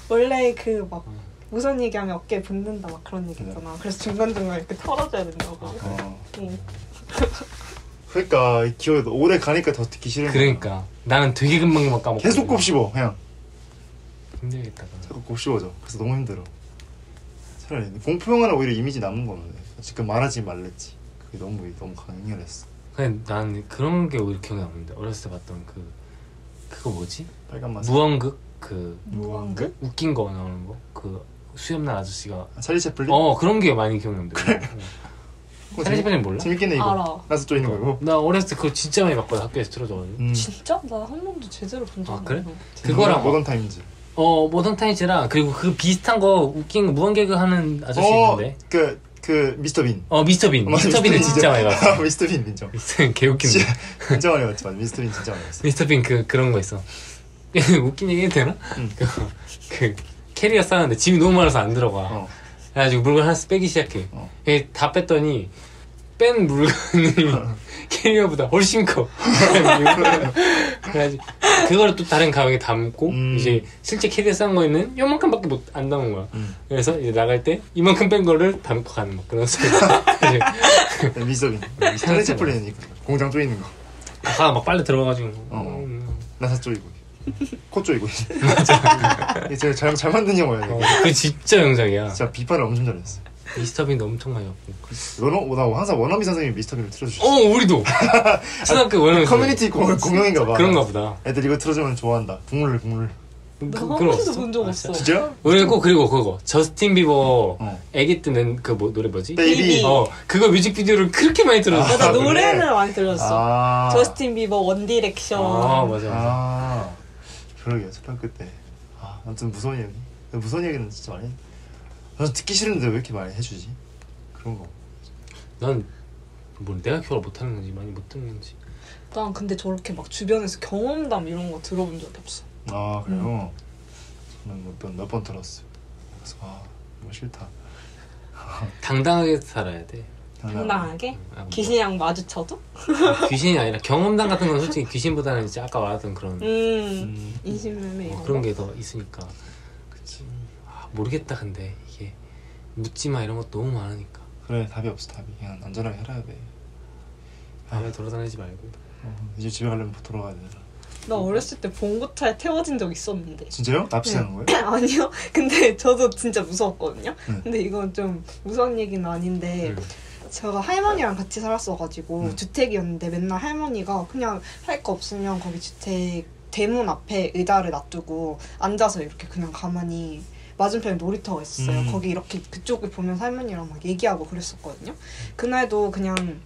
Speaker 1: 원래 그 막 무슨 얘기하면 어깨 붓는다 막 그런 얘기 있잖아. 그래서 중간중간 이렇게 털어줘야 된다고. 응.
Speaker 3: 그러니까 기억에 오래 가니까 더 듣기 싫은 거야.
Speaker 2: 그러니까 나는 되게 금방금방 까먹고.
Speaker 3: 계속 곱씹어 그냥.
Speaker 2: 힘들겠다.
Speaker 3: 자꾸 곱씹어져. 그래서 너무 힘들어. 차라리 공포 영화는 오히려 이미지 남은 거는데 지금 말하지 말랬지. 그게 너무 강렬했어.
Speaker 2: 근데 난 그런 게 오히려 기억이 남는데 어렸을 때 봤던 그거 뭐지?
Speaker 3: 빨간 맛.
Speaker 2: 무언극 그
Speaker 1: 무언극?
Speaker 2: 웃긴 거 나오는 거 그 수염난 아저씨가
Speaker 3: 찰리 채플린?
Speaker 2: 그런 게 많이 기억난대. 찰리 채플린 몰라?
Speaker 3: 재밌겠네 이거.
Speaker 1: 알아.
Speaker 3: 나서 또 있는 거고.
Speaker 2: 나 어렸을 때 그거 진짜 많이 봤거든. 학교에서 틀어줘가지고.
Speaker 1: 진짜? 나 한 번도 제대로 본 적이
Speaker 2: 아, 그래?
Speaker 1: 없어.
Speaker 2: 그거랑
Speaker 3: 모던 타임즈.
Speaker 2: 모던 타임즈랑 그리고 그 비슷한 거 웃긴 거 무한 개그 하는 아저씨 있는데.
Speaker 3: 그 미스터 빈.
Speaker 2: 미스터 빈. 미스터 빈은 진짜 많이 봤어.
Speaker 3: 미스터 빈 인정.
Speaker 2: 미스터 빈 개웃긴데.
Speaker 3: 진짜 많이 봤지. 미스터 빈 진짜 많이 봤어.
Speaker 2: 미스터 빈 그런 거 있어. 웃긴 얘기 해도 되나?
Speaker 3: 응.
Speaker 2: 그 캐리어 싸는데 짐이 너무 많아서 안 들어가. 그래가지고 물건 하나씩 빼기 시작해. 다 뺐더니 뺀 물건이 캐리어보다 훨씬 커. 그래가지고 그거를 또 다른 가방에 담고 이제 실제 캐리어 싼 거에는 요만큼밖에 안 담은 거야. 그래서 이제 나갈 때 이만큼 뺀 거를 담고 가는 막 그런 소리.
Speaker 3: 미스터 빈. 찰리 채플린 공장 쪼이는 거.
Speaker 2: 가가 막 빨리 들어가가지고.
Speaker 3: 나사 쪼이고. 코 쪼이고. 맞아. 이게 제가 잘 만든 영화야.
Speaker 2: 그 진짜 영상이야.
Speaker 3: 진짜 비판을 엄청 잘했어.
Speaker 2: 미스터 빈도 엄청 많이 봤고.
Speaker 3: 나 항상 원어민 선생님이 미스터 빈을 틀어주셨어.
Speaker 2: 우리도. 초등학교 원어민
Speaker 3: 커뮤니티 공용인가 봐.
Speaker 2: 그런가 보다.
Speaker 3: 애들 이거 틀어주면 좋아한다. 국물.
Speaker 1: 나 한 번도 본 적 없어.
Speaker 3: 진짜?
Speaker 2: 우리 그리고 그거 저스틴 비버 애기 때 낸 그 노래 뭐지?
Speaker 3: 베이비.
Speaker 2: 그거 뮤직비디오를 그렇게 많이 들었어.
Speaker 1: 맞아,
Speaker 3: 그래?
Speaker 1: 노래는 많이 들었어. 저스틴 비버 원디렉션.
Speaker 2: 맞아.
Speaker 3: 그러게요. 초등학교 때. 아무튼 무서운 얘기. 무서운 얘기는 진짜 많이. 난 듣기 싫은데 왜 이렇게 많이 해주지? 그런 거.
Speaker 2: 난 뭐 내가 기억을 못하는 건지 많이 못 듣는 건지.
Speaker 1: 난 근데 저렇게 막 주변에서 경험담 이런 거 들어본 적이 없어.
Speaker 3: 그래요? 저는 몇 번 들었어요. 그래서 이거 싫다.
Speaker 2: 당당하게 살아야 돼.
Speaker 1: 당당하게?
Speaker 2: 뭐.
Speaker 1: 귀신이랑 마주쳐도?
Speaker 2: 귀신이 아니라 경험담 같은 건 솔직히 귀신보다는 이제 아까 말했던 그런
Speaker 1: 인신매매 이런
Speaker 2: 그런
Speaker 1: 거.
Speaker 2: 게 더 있으니까. 그치. 모르겠다. 근데 이게 묻지마 이런 것도 너무 많으니까.
Speaker 3: 그래 답이 없어. 답이 그냥 안전하게 살아야 돼.
Speaker 2: 밤에 돌아다니지 말고.
Speaker 3: 이제 집에 가려면 돌아가야 되잖아.
Speaker 1: 나 어렸을 때 봉고차에 태워진 적 있었는데.
Speaker 3: 진짜요? 납치하는 거예요?
Speaker 1: 아니요. 근데 저도 진짜 무서웠거든요.
Speaker 3: 응.
Speaker 1: 근데 이건 좀 무서운 얘기는 아닌데 제가 할머니랑 같이 살았어가지고 주택이었는데 맨날 할머니가 그냥 할 거 없으면 거기 주택 대문 앞에 의자를 놔두고 앉아서 이렇게 그냥 가만히 맞은편에 놀이터가 있었어요. 거기 이렇게 그쪽을 보면서 할머니랑 막 얘기하고 그랬었거든요. 그날도 그냥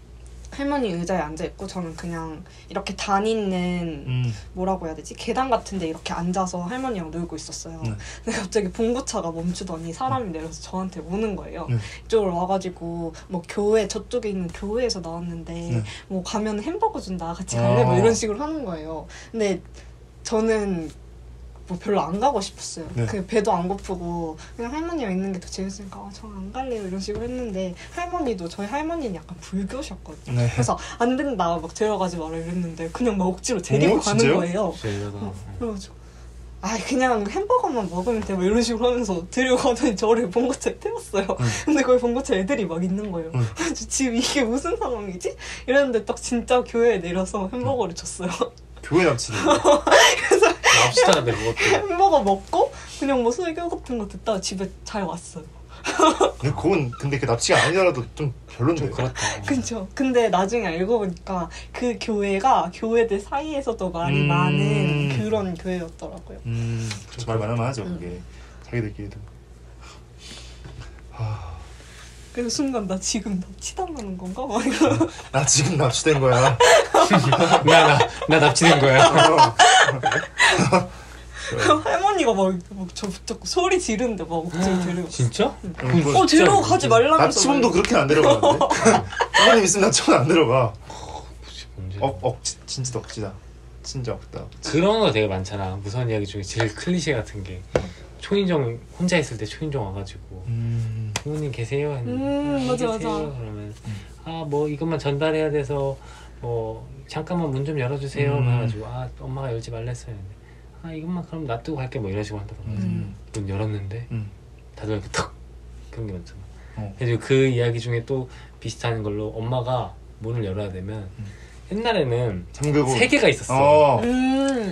Speaker 1: 할머니 의자에 앉아있고 저는 그냥 이렇게 다니는 뭐라고 해야 되지? 계단 같은데 이렇게 앉아서 할머니랑 놀고 있었어요. 근데 갑자기 봉고차가 멈추더니 사람이 내려서 저한테 오는 거예요. 이쪽으로 와가지고 뭐 교회 저쪽에 있는 교회에서 나왔는데 뭐 가면 햄버거 준다 같이 갈래? 뭐 이런 식으로 하는 거예요. 근데 저는 뭐 별로 안 가고 싶었어요. 그 배도 안 고프고 그냥 할머니랑 있는 게 더 재밌으니까 저는 안 갈래요 이런 식으로 했는데 할머니도 저희 할머니는 약간 불교셨거든요. 그래서 안 된다 막 데려가지 마라 이랬는데 그냥 막 억지로 데리고 가는
Speaker 3: 진짜요?
Speaker 1: 거예요. 그래가지고 그냥 햄버거만 먹으면 돼 뭐 이런 식으로 하면서 데리고 가더니 저를 봉고차에 태웠어요. 근데 거기 봉고차 애들이 막 있는 거예요. 그래서 지금 이게 무슨 상황이지? 이랬는데 딱 진짜 교회에 내려서 햄버거를 줬어요.
Speaker 3: 교회 납치네.
Speaker 1: 그래서
Speaker 2: 납치자인데 그것도.
Speaker 1: 햄버거 먹고 그냥 뭐 설교 같은 거 듣다가 집에 잘 왔어요.
Speaker 3: 근데 그건 그 납치가 아니더라도 좀 별론데.
Speaker 2: 좀 그렇다.
Speaker 1: 그쵸. 근데 나중에 알고 보니까 그 교회가 교회들 사이에서도 말이 많은 그런 교회였더라고요.
Speaker 3: 그렇죠. 말 많으면 하죠. 그게 자기들끼리도.
Speaker 1: 그래서 순간 나 지금 납치당하는 건가? 막 이러.
Speaker 3: 나 지금 납치된 거야.
Speaker 2: 나 납치된 거야.
Speaker 1: 할머니가 막저 붙잡고 소리 지르는데 막 억지로 데려가.
Speaker 2: 진짜?
Speaker 1: 데려가지 말라면서.
Speaker 3: 납치범도 그렇게 안 데려가는데. 부모님 있으면 납치범 안 데려가. 진짜 억지다. 진짜 억지다.
Speaker 2: 그런 거 되게 많잖아. 무서운 이야기 중에 제일 클리셰 같은 게 초인종 혼자 있을 때 초인종 와가지고 부모님 계세요? 했는데
Speaker 1: 맞아.
Speaker 2: 그러면 뭐 이것만 전달해야 돼서 뭐 잠깐만 문 좀 열어주세요. 그래가지고 엄마가 열지 말랬어요. 이것만 그럼 놔두고 갈게 뭐 이런 식으로 한다고. 문 열었는데 다들 이렇게 턱 그런 게 많잖아. 그래서 그 이야기 중에 또 비슷한 걸로 엄마가 문을 열어야 되면 옛날에는
Speaker 3: 잠그고
Speaker 2: 3개가 있었어.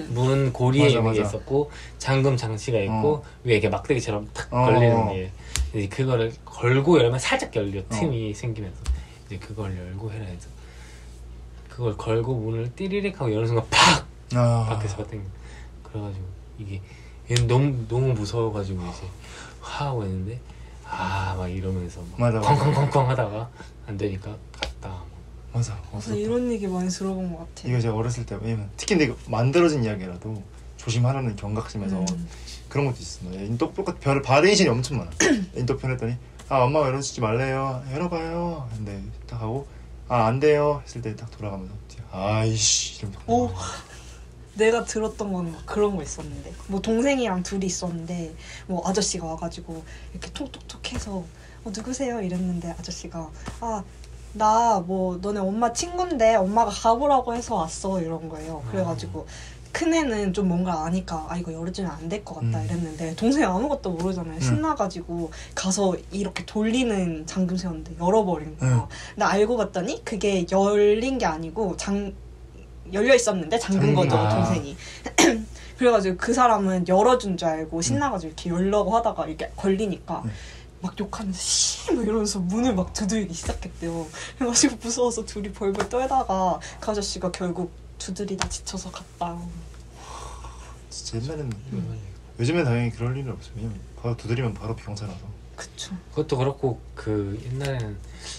Speaker 2: 문 고리에
Speaker 3: 맞아,
Speaker 2: 있는 게
Speaker 3: 맞아.
Speaker 2: 있었고 잠금 장치가 있고 위에 이렇게 막대기처럼 탁 걸리는 게 이제 그거를 걸고 열면 살짝 열려 틈이 생기면서 이제 그걸 열고 해라 해서 그걸 걸고 문을 띠리릭 하고 여는 순간 팍 밖에서 땡겨. 그래가지고 이게 얘는 너무 무서워가지고 이제 하고 했는데 막 이러면서
Speaker 3: 맞아.
Speaker 2: 쾅쾅쾅쾅 하다가 안 되니까 갔다.
Speaker 3: 맞아.
Speaker 1: 그래서 이런 얘기 많이 들어본 것 같아.
Speaker 3: 이거 제가 어렸을 때 왜냐면 특히 근데 이거 만들어진 이야기라도 조심하라는 경각심에서 그런 것도 있어. 똑같이 바리에이션이 엄청 많아. 인터뷰 했더니 엄마가 열어주지 말래요. 열어봐요. 근데 딱 하고 안 돼요 했을 때 딱 돌아가면서 아이씨 이러면서
Speaker 1: 내가 들었던 건 그런 거 있었는데 뭐 동생이랑 둘이 있었는데 뭐 아저씨가 와가지고 이렇게 톡톡톡 해서 누구세요? 이랬는데 아저씨가 나 뭐 너네 엄마 친구인데 엄마가 가보라고 해서 왔어 이런 거예요. 그래가지고 큰애는 좀 뭔가 아니까 이거 열어주면 안 될 것 같다 이랬는데 동생이 아무것도 모르잖아요. 신나가지고 가서 이렇게 돌리는 잠금쇠였는데 열어버린 거야. 나 알고 봤더니 그게 열린 게 아니고 열려 있었는데 잠근 거죠 동생이. 그래가지고 그 사람은 열어준 줄 알고 신나가지고 이렇게 열려고 하다가 이게 걸리니까 막 욕하면서 씨 막 이러면서 문을 막 두드리기 시작했대요. 그래가지고 무서워서 둘이 벌벌 떨다가 그 아저씨가 결국 두드리다 지쳐서 갔다.
Speaker 3: 진짜 옛날에는 요즘엔 당연히 그럴 일은 없어요. 왜냐면 바로 두드리면 바로 경찰 와서.
Speaker 1: 그쵸.
Speaker 2: 그것도 그렇고 그 옛날에는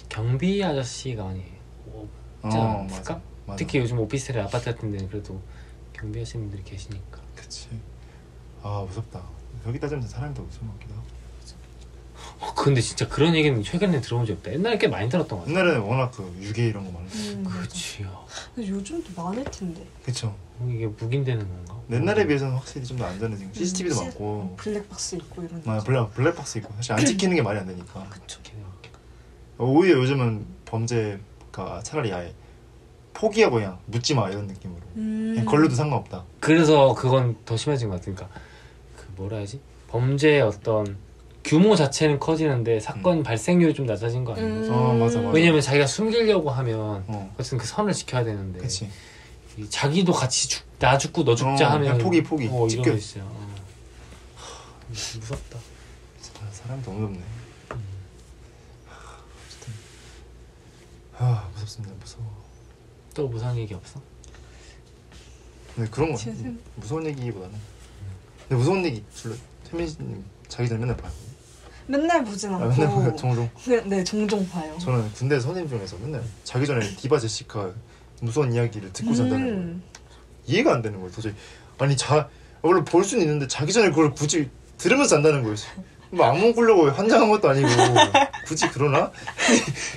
Speaker 2: 경비 아저씨가 많이 없지 않았을까?
Speaker 3: 맞아.
Speaker 2: 특히 요즘 오피스텔 아파트 같은 데는 그래도 경비 아저씨분들이 계시니까.
Speaker 3: 그치. 무섭다. 여기 따지면 사람이 더 무서운 것 같기도 하고.
Speaker 2: 근데 진짜 그런 얘기는 최근에 들어본 적 없다. 옛날에 꽤 많이 들었던 것 같아.
Speaker 3: 옛날에는 워낙 그 유괴 이런 거 많았어.
Speaker 2: 그치요.
Speaker 1: 근데 요즘도 많을 텐데.
Speaker 3: 그쵸.
Speaker 2: 이게 묵인되는 건가?
Speaker 3: 옛날에 비해서는 확실히 좀 더 안전해진 거. CCTV도 많고.
Speaker 1: 블랙박스 있고 이런.
Speaker 3: 블랙박스 있고. 사실 안 찍히는 게 말이 안 되니까.
Speaker 1: 그쵸.
Speaker 3: 오히려 요즘은 범죄가 차라리 아예 포기하고 그냥 묻지 마 이런 느낌으로. 그냥 걸려도 상관없다.
Speaker 2: 그래서 그건 더 심해진 것 같으니까 그 뭐라 해야지? 범죄의 어떤 규모 자체는 커지는데 사건 발생률이 좀 낮아진 거 아닌가?
Speaker 3: 맞아.
Speaker 2: 왜냐면 자기가 숨기려고 하면 어쨌든 그 선을 지켜야 되는데
Speaker 3: 그치.
Speaker 2: 자기도 같이 나 죽고 너 죽자 하면
Speaker 3: 포기
Speaker 2: 이런
Speaker 3: 찍혀.
Speaker 2: 거 있어요. 무섭다.
Speaker 3: 사람이 너무 무섭네. 무섭습니다. 무서워.
Speaker 2: 또 무서운 얘기 없어?
Speaker 3: 근데 그런 거 무서운 얘기보다는 근데 무서운 얘기 별로 태민씨님 자기 전에 맨날 봐요.
Speaker 1: 맨날 보진 않고.
Speaker 3: 맨날 봐요. 종종.
Speaker 1: 네, 종종 봐요.
Speaker 3: 저는 군대 선임 중에서 맨날 자기 전에 디바 제시카 무서운 이야기를 듣고 잔다는 거예요. 이해가 안 되는 거예요. 도저히. 아니 원래 볼 수는 있는데 자기 전에 그걸 굳이 들으면서 잔다는 거예요. 뭐 악몽 꾸려고 환장한 것도 아니고 굳이 그러나?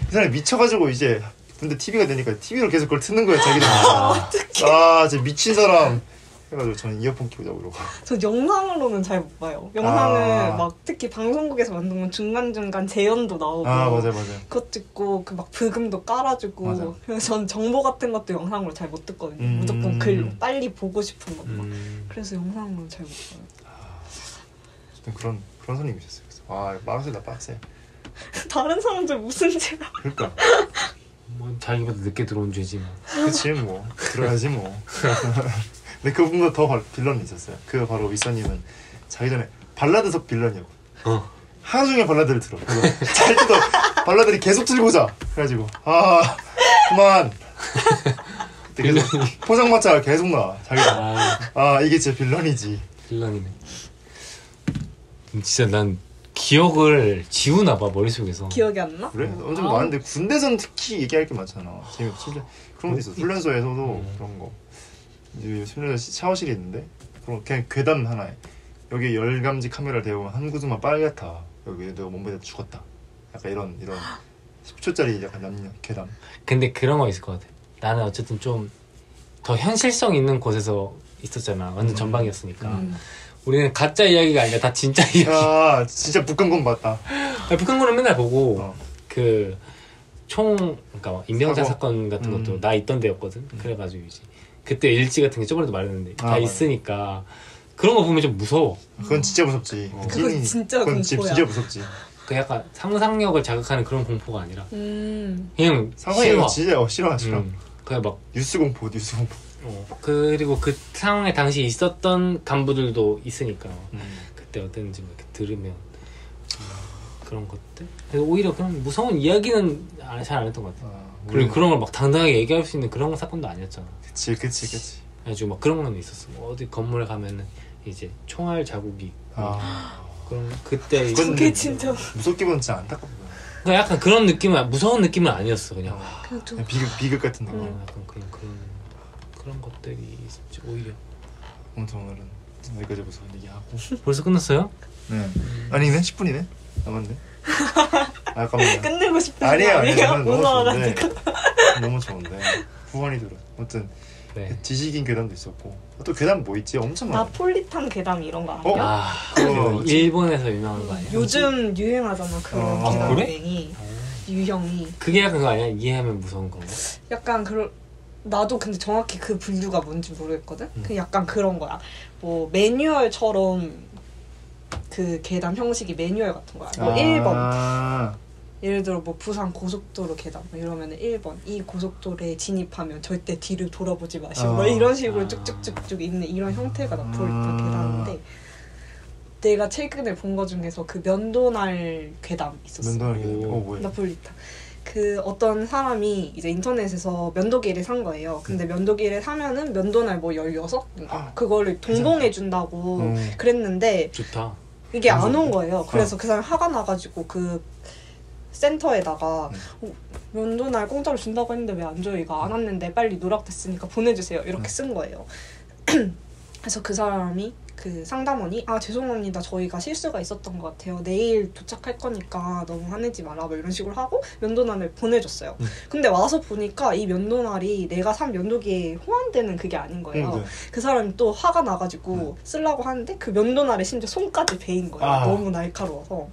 Speaker 3: 이 사람이 미쳐가지고 이제 근데 TV가 되니까 TV로 계속 그걸 듣는 거예요. 자기 전에. 진짜 미친 사람. 해가지고 저는 이어폰 끼고 자고 이러고.
Speaker 1: 저 영상으로는 잘 못 봐요. 영상은 막 특히 방송국에서 만든 건 중간중간 재연도 나오고
Speaker 3: 맞아요.
Speaker 1: 그것도 있고 그 막 브금도 깔아주고
Speaker 3: 맞아.
Speaker 1: 그래서 전 정보 같은 것도 영상으로 잘 못 듣거든요. 무조건 글로 빨리 보고 싶은 것만. 그래서 영상으로 잘 못 봐요.
Speaker 3: 그런 선생님이셨어요. 빡세다 빡세.
Speaker 1: 다른 사람들 무슨 죄야.
Speaker 3: 그러니까.
Speaker 2: 뭐 자기보다 늦게 들어온 죄지 뭐.
Speaker 3: 그치 뭐 들어야지 뭐. 근데 그분보다 더 빌런이 있었어요. 그 바로 윗선님은 자기 전에 발라드석 빌런이었고 하루 종일 발라드를 들어. 잘 때도 발라드를 계속 틀고 자. 그래가지고 그만. 그때 계속 포장마차가 계속 나와. 자기가 이게 진짜 빌런이지.
Speaker 2: 빌런이네. 진짜 난 기억을 지우나 봐 머릿속에서.
Speaker 1: 기억이 안 나?
Speaker 3: 그래? 엄청 많은데 군대선 특히 얘기할 게 많잖아. 심지어 그런 게 있어. 훈련소에서도 그런 거. 이제 훈련소 샤워실이 있는데 그냥 괴담 하나에 여기 열감지 카메라를 대고 한 구석만 빨갛다. 여기 내가 몸무게 죽었다. 약간 이런 10초짜리 약간 남녀 괴담.
Speaker 2: 근데 그런 거 있을 것 같아. 나는 어쨌든 좀 더 현실성 있는 곳에서 있었잖아. 완전 전방이었으니까. 우리는 가짜 이야기가 아니라 다 진짜 이야기.
Speaker 3: 야 진짜 북한군 봤다.
Speaker 2: 북한군은 맨날 보고
Speaker 3: 어.
Speaker 2: 그 그러니까 인명자 사건 같은 것도 나 있던 데였거든. 그래가지고 이제 그때 일지 같은 게 저번에도 말했는데 다
Speaker 3: 맞아.
Speaker 2: 있으니까 그런 거 보면 좀 무서워.
Speaker 3: 그건 진짜 무섭지.
Speaker 1: 그건 진짜
Speaker 3: 그건
Speaker 1: 공포야.
Speaker 3: 진짜 무섭지.
Speaker 2: 그 약간 상상력을 자극하는 그런 공포가 아니라 그냥
Speaker 3: 상황이
Speaker 2: 싫어.
Speaker 3: 진짜 싫어.
Speaker 2: 그냥 막
Speaker 3: 뉴스 공포.
Speaker 2: 그리고 그 상황에 당시 있었던 간부들도 있으니까 그때 어땠는지 막 이렇게 들으면 그런 것들. 그래서 오히려 그런 무서운 이야기는 잘 안 했던 것 같아. 그리고 그런 걸 막 당당하게 얘기할 수 있는 그런 사건도 아니었잖아.
Speaker 3: 그치.
Speaker 2: 그래가지고 막 그런 건 있었어. 뭐 어디 건물에 가면은 이제 총알 자국이 그런 그때
Speaker 1: 그게 진짜
Speaker 3: 무섭게 보면 진짜 안타깝다.
Speaker 2: 그러니까 약간 그런 느낌은 무서운 느낌은 아니었어. 그냥
Speaker 3: 그냥 비극 같은 느낌.
Speaker 2: 약간 그냥 그런 것들이 있었지 오히려.
Speaker 3: 아무튼 오늘은 여기까지 무서운 얘기하고.
Speaker 2: 벌써 끝났어요?
Speaker 3: 네. 아니네 10분이네. 남았네. 잠깐만요.
Speaker 1: 끝내고 싶은
Speaker 3: 아니에요. 저는
Speaker 1: 무서워가지고.
Speaker 3: 너무 좋은데 후원이 들어. 아무튼
Speaker 2: 네.
Speaker 3: 지식인 괴담도 있었고 또 괴담 뭐 있지? 엄청 많아.
Speaker 1: 나폴리탄 괴담 이런 거 아니야?
Speaker 2: 그거 일본에서 유명한 거 아니야?
Speaker 1: 요즘 유행하잖아 그런 괴담행이. 유형이.
Speaker 2: 그게 약간 그거 아니야? 이해하면 무서운 건가?
Speaker 1: 약간 나도 근데 정확히 그 분류가 뭔지 모르겠거든? 그 약간 그런 거야. 뭐 매뉴얼처럼 그 괴담 형식이 매뉴얼 같은 거야. 뭐 1번. 예를 들어 뭐 부산 고속도로 괴담 이러면은 1번 이 고속도로에 진입하면 절대 뒤를 돌아보지 마시고 뭐 이런 식으로 쭉쭉쭉쭉 있는 이런 형태가 나폴리탄 괴담인데 내가 최근에 본 거 중에서 그 면도날 괴담 있었어.
Speaker 3: 면도날 괴담. 뭐야?
Speaker 1: 나폴리탄. 그 어떤 사람이 이제 인터넷에서 면도기를 산 거예요. 근데 면도기를 사면은 면도날 뭐 16인가? 그거를 동봉해 준다고 그랬는데
Speaker 2: 좋다.
Speaker 1: 이게 안 온 거예요. 그래서 그 사람이 화가 나가지고 그 센터에다가 면도날 공짜로 준다고 했는데 왜 안 줘요? 이거 안 왔는데 빨리 누락됐으니까 보내주세요. 이렇게 쓴 거예요. 그래서 그 사람이 그 상담원이 죄송합니다. 저희가 실수가 있었던 것 같아요. 내일 도착할 거니까 너무 화내지 마라 뭐 이런 식으로 하고 면도날을 보내줬어요. 근데 와서 보니까 이 면도날이 내가 산 면도기에 호환되는 그게 아닌 거예요.
Speaker 3: 네.
Speaker 1: 그 사람이 또 화가 나가지고 쓰려고 하는데 그 면도날에 심지어 손까지 베인 거예요. 너무 날카로워서.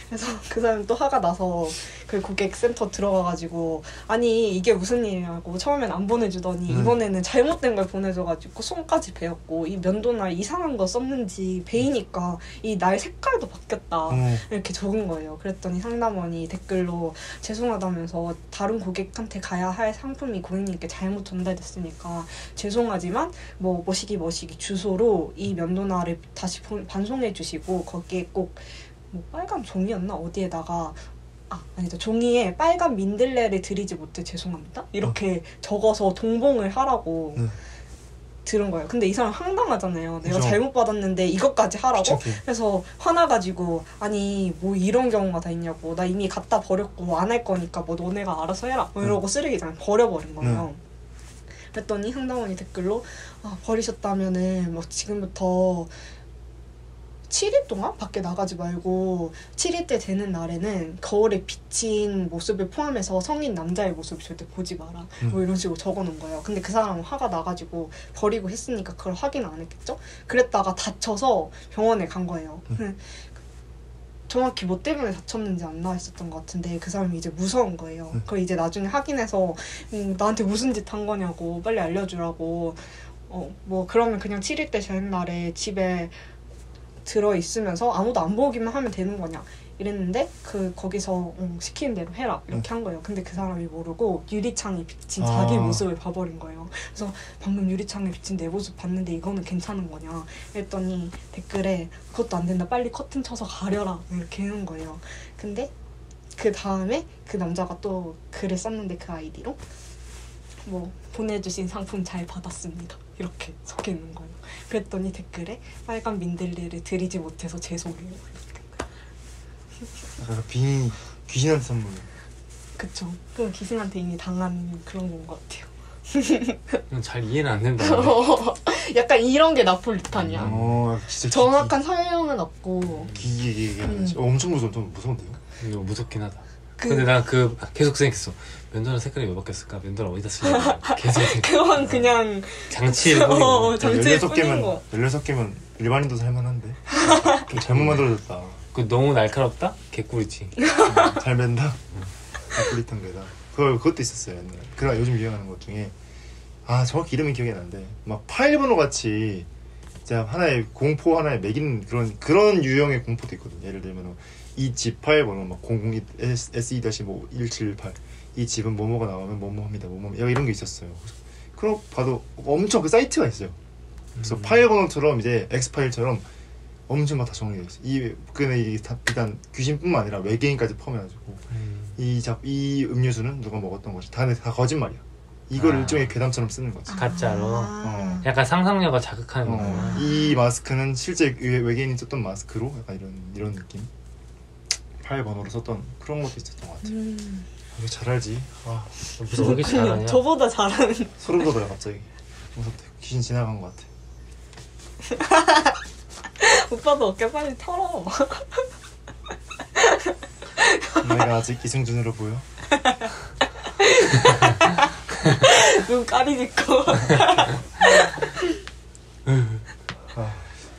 Speaker 1: 그래서 그 사람이 또 화가 나서 그 고객센터 들어가가지고 아니 이게 무슨 일이냐고 처음엔 안 보내주더니 이번에는 잘못된 걸 보내줘가지고 손까지 베었고 이 면도날 이상한 거 썼는지 베이니까 이 날 색깔도 바뀌었다 이렇게 적은 거예요. 그랬더니 상담원이 댓글로 죄송하다면서 다른 고객한테 가야 할 상품이 고객님께 잘못 전달됐으니까 죄송하지만 뭐 뭐시기 주소로 이 면도날을 다시 반송해 주시고 거기에 꼭 뭐 빨간 종이였나 어디에다가 아니다. 종이에 빨간 민들레를 드리지 못해 죄송합니다. 이렇게 적어서 동봉을 하라고 들은 거예요. 근데 이 사람 황당하잖아요. 내가 잘못 받았는데 이것까지 하라고? 그래서 화나가지고 아니 뭐 이런 경우가 다 있냐고. 나 이미 갖다 버렸고 안 할 거니까 뭐 너네가 알아서 해라. 뭐 이러고 쓰레기장에 버려버린 거예요. 그랬더니 상담원이 댓글로 버리셨다면은 뭐 지금부터 7일 동안 밖에 나가지 말고 7일 때 되는 날에는 거울에 비친 모습을 포함해서 성인 남자의 모습을 절대 보지 마라. 뭐 이런 식으로 적어놓은 거예요. 근데 그 사람은 화가 나가지고 버리고 했으니까 그걸 확인 안 했겠죠? 그랬다가 다쳐서 병원에 간 거예요. 정확히 뭐 때문에 다쳤는지 안 나와 있었던 것 같은데 그 사람이 이제 무서운 거예요. 그걸 이제 나중에 확인해서 나한테 무슨 짓 한 거냐고 빨리 알려주라고 뭐 그러면 그냥 7일 때 되는 날에 집에 들어있으면서 아무도 안 보기만 하면 되는 거냐 이랬는데 거기서 시키는 대로 해라 이렇게 한 거예요. 근데 그 사람이 모르고 유리창에 비친 자기 모습을 봐버린 거예요. 그래서 방금 유리창에 비친 내 모습 봤는데 이거는 괜찮은 거냐 했더니 댓글에 그것도 안 된다 빨리 커튼 쳐서 가려라 이렇게 해놓은 거예요. 근데 그 다음에 그 남자가 또 글을 썼는데 그 아이디로 뭐 보내주신 상품 잘 받았습니다 이렇게 적혀있는 거예요. 그랬더니 댓글에 빨간 민들레를 드리지 못해서 죄송해요.
Speaker 3: 약간 귀신한테 선물.
Speaker 1: 그쵸. 그 귀신한테 이미 당한 그런 건 것 같아요.
Speaker 2: 잘 이해는 안 된다.
Speaker 1: 약간 이런 게 나폴리탄이야.
Speaker 3: 진짜
Speaker 1: 정확한 설명은 없고.
Speaker 3: 엄청 좀 무서운데요?
Speaker 2: 이거 무섭긴 하다. 근데 난 계속 생각했어. 면도는 색깔이 왜 바뀌었을까? 면도를 어디다 쓰려고 계속
Speaker 1: 그건 그냥
Speaker 2: 장치를 뿌리고.
Speaker 1: 장치를 뿌리는 거.
Speaker 3: 16개면 일반인도 살만한데? 좀 잘못 만들어졌다.
Speaker 2: 그 너무 날카롭다? 개꿀이지.
Speaker 3: 잘 맨다. 나폴리탄 괴다. 그것도 있었어요 옛날에. 그래 요즘 유행하는 것 중에 정확히 이름이 기억이 안 나는데 막 파일번호 같이 진짜 하나의 공포 하나에 매기는 그런 유형의 공포도 있거든요. 예를 들면 이 집 파일번호 막 002 SE-178 이 집은 뭐뭐가 나오면 뭐뭐합니다. 뭐뭐 이런 게 있었어요. 그럼 봐도 엄청 그 사이트가 있어요. 그래서 파일번호처럼 이제 엑스파일처럼 엄청 막 다 정리되어 있어요. 근데 이게 일단 귀신뿐만 아니라 외계인까지 포함해가지고 이 음료수는 누가 먹었던 것이 다 거짓말이야. 이걸 일종의 괴담처럼 쓰는 거지.
Speaker 2: 가짜로. 약간 상상력을 자극하는 거구나.
Speaker 3: 이 마스크는 실제 외계인이 썼던 마스크로 약간 이런 느낌. 파일 번호로 썼던 그런 것도 있었던 것 같아. 왜 잘 알지?
Speaker 2: 무슨 왜 이렇게 잘하냐?
Speaker 1: 저보다 잘하는.
Speaker 3: 소름 돋아요 갑자기. 무섭다. 귀신 지나간 것 같아.
Speaker 1: 오빠도 어깨 빨리 털어.
Speaker 3: 내가 아직 이승준으로 보여?
Speaker 1: 눈 까리짓고.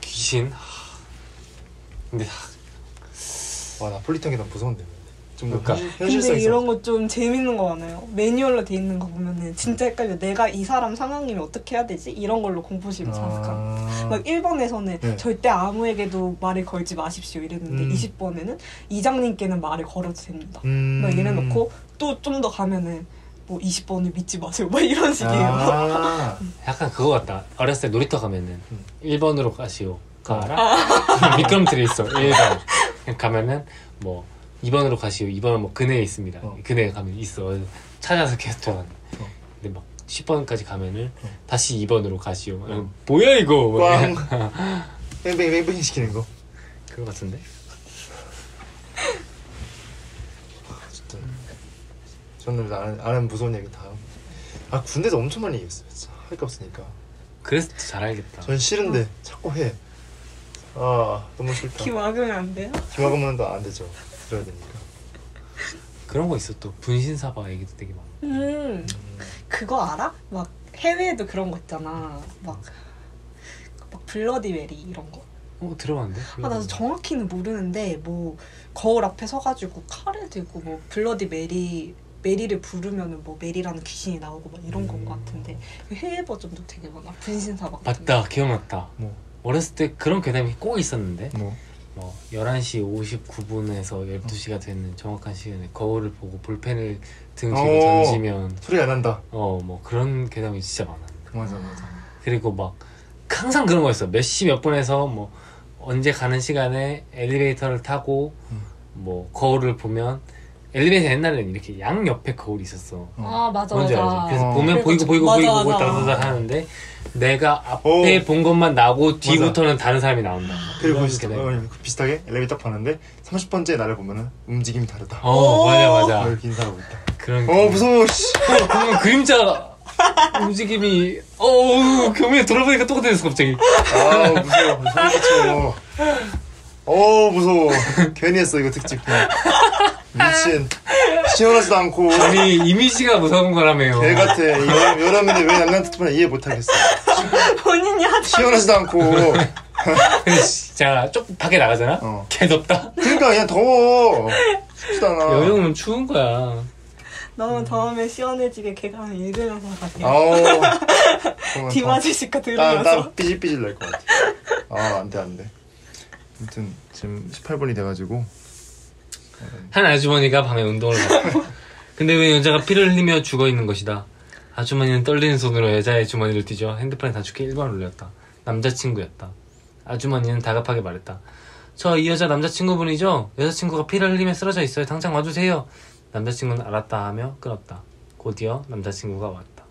Speaker 2: 귀신? 근데
Speaker 3: 나폴리탄 계단 무서운데. 좀
Speaker 2: 그러니까.
Speaker 3: 현실성
Speaker 1: 근데
Speaker 3: 있어.
Speaker 1: 이런 거 좀 재밌는 거 많아요. 매뉴얼로 돼 있는 거 보면은 진짜 헷갈려. 내가 이 사람 상황이면 어떻게 해야 되지? 이런 걸로 공포심을 자극하는. 막 1번에서는
Speaker 3: 네.
Speaker 1: 절대 아무에게도 말을 걸지 마십시오 이랬는데 20번에는 이장님께는 말을 걸어도 됩니다. 막 이래놓고 또 좀 더 가면은 뭐 20번을 믿지 마세요. 막 이런 식이에요.
Speaker 2: 약간 그거 같다. 어렸을 때 놀이터 가면은 1번으로 가시오. 그거 알아? 미끄럼틀이 있어. 1번. 가면은 뭐 2번으로 가시오. 2번은 뭐 그네에 있습니다. 그네에 가면 있어. 찾아서 계속 들어간다. 근데 막 10번까지 가면은 다시 2번으로 가시오. 뭐야 이거?
Speaker 3: 꽝. 뺑뺑 시키는 거.
Speaker 2: 그거 같은데?
Speaker 3: 진짜. 저는 아는 무서운 얘기 다. 군대에서 엄청 많이 얘기했어요. 진짜 할 게 없으니까.
Speaker 2: 그래서 잘 알겠다.
Speaker 3: 전 싫은데 자꾸 해. 너무 싫다.
Speaker 1: 귀 막으면 안 돼요?
Speaker 3: 귀 막으면 안 되죠. 들어야 되니까.
Speaker 2: 그런 거 있어 또. 분신사바 얘기도 되게 많아.
Speaker 1: 그거 알아? 막 해외에도 그런 거 있잖아. 막 블러디 메리 이런 거.
Speaker 2: 들어봤는데?
Speaker 1: 나도 정확히는 모르는데 뭐 거울 앞에 서가지고 칼을 들고 뭐 블러디 메리를 부르면은 뭐 메리라는 귀신이 나오고 막 이런 건 것 같은데 그 해외 버전도 되게 많아. 분신사바 같은 거.
Speaker 2: 맞다. 기억났다.
Speaker 3: 뭐
Speaker 2: 어렸을 때 그런 괴담이 꼭 있었는데
Speaker 3: 뭐
Speaker 2: 11시 59분에서 12시가 되는 정확한 시간에 거울을 보고 볼펜을 등 뒤로 던지면
Speaker 3: 소리가 안 난다.
Speaker 2: 뭐 그런 괴담이 진짜 많아.
Speaker 3: 맞아.
Speaker 2: 그리고 막 항상 그런 거였어. 몇 시 몇 분에서 뭐 언제 가는 시간에 엘리베이터를 타고 뭐 거울을 보면 엘리베이터 옛날에는 이렇게 양 옆에 거울이 있었어.
Speaker 1: 맞아.
Speaker 2: 뭔지 알지? 그래서 보면 보이고
Speaker 1: 맞아.
Speaker 2: 따다다다 하는데 내가 앞에 본 것만 나오고 뒤부터는 다른 사람이 나온다.
Speaker 3: 그리고 비슷하게 엘리베이터 딱 봤는데 30번째 나를 보면은 움직임이 다르다.
Speaker 2: 맞아.
Speaker 3: 이렇게 인사하고 있다.
Speaker 2: 그런
Speaker 3: 무서워. 씨.
Speaker 2: 보면 그림자 움직임이 교미에 돌아보니까 똑같아졌어 갑자기.
Speaker 3: 무서워. 소름 끼쳐. 무서워. 괜히 했어 이거 특집. 미친. 시원하지도 않고.
Speaker 2: 아니 이미지가 무서운 거라며요.
Speaker 3: 개 같아. 여러분들 왜 남한테 특별히 이해 못하겠어.
Speaker 1: 본인이 하자.
Speaker 3: 시원하지도 않고.
Speaker 2: 근데 진짜 좀 밖에 나가잖아? 개 덥다?
Speaker 3: 그러니까 그냥 더워. 춥지도 않아.
Speaker 2: 여름은 추운 거야.
Speaker 1: 너는 다음에 시원해지게 개강 읽으면서 갈게. 디마지시카 들으면서.
Speaker 3: 땀 삐질삐질 날 것 같아. 안 돼. 아무튼 지금 18분이 돼가지고
Speaker 2: 한 아주머니가 밤에 운동을 갔다. 근데 왜 여자가 피를 흘리며 죽어있는 것이다. 아주머니는 떨리는 손으로 여자의 주머니를 뒤져 핸드폰에 단축해 1번을 눌렀다. 남자친구였다. 아주머니는 다급하게 말했다. 저 이 여자 남자친구분이죠? 여자친구가 피를 흘리며 쓰러져 있어요. 당장 와주세요. 남자친구는 알았다 하며 끊었다. 곧이어 남자친구가 왔다.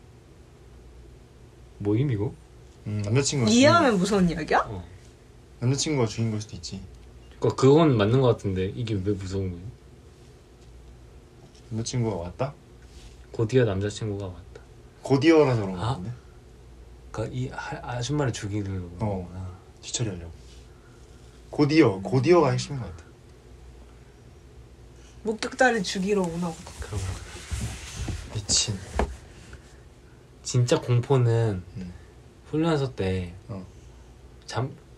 Speaker 2: 뭐임 이거?
Speaker 3: 남자친구가
Speaker 1: 이해하면 무서운 이야기야?
Speaker 3: 남자친구가 죽인 걸 수도 있지.
Speaker 2: 그건 맞는 것 같은데 이게 왜 무서운 거야?
Speaker 3: 남자친구가 왔다?
Speaker 2: 곧이어 남자친구가 왔다.
Speaker 3: 곧이어라서 그런 거
Speaker 2: 아?
Speaker 3: 같은데.
Speaker 2: 그러니까 이 아줌마를 죽이려고 그런 거구나.
Speaker 3: 뒤처리하려고. 곧이어가 핵심인 것 같아.
Speaker 1: 목격자를 죽이러 오나 보다.
Speaker 2: 그런 거.
Speaker 3: 미친.
Speaker 2: 진짜 공포는
Speaker 3: 음.
Speaker 2: 훈련소 때
Speaker 3: 어.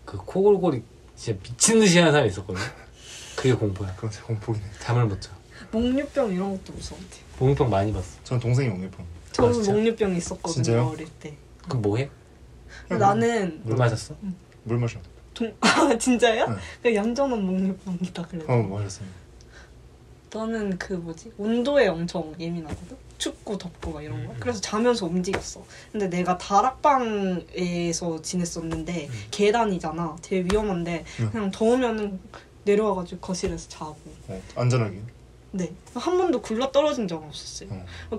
Speaker 2: 그 코골골이 진짜 미친 듯이 하는 사람이 있었거든. 그게 공포야.
Speaker 3: 그건 공포이네.
Speaker 2: 잠을 못 자.
Speaker 1: 목류병 이런 것도 무서운데.
Speaker 2: 목욕병 많이 봤어.
Speaker 3: 전 동생이 옹립병.
Speaker 1: 저는
Speaker 2: 진짜?
Speaker 1: 목류병 있었거든요.
Speaker 3: 진짜요?
Speaker 1: 어릴 때.
Speaker 2: 그럼 뭐 해?
Speaker 1: 근데 나는
Speaker 2: 물 마셨어?
Speaker 3: 물 마셔.
Speaker 1: 진짜요?
Speaker 3: 응.
Speaker 1: 그 얌전한 목류병이다 그래서.
Speaker 3: 마셨어요.
Speaker 1: 나는 그 뭐지 온도에 엄청 예민하거든. 춥고 덥고 막 이런 거. 그래서 자면서 움직였어. 근데 내가 다락방에서 지냈었는데 계단이잖아. 되게 위험한데 그냥 더우면은 내려와가지고 거실에서 자고.
Speaker 3: 안전하게.
Speaker 1: 네. 한 번도 굴러 떨어진 적은 없었어요.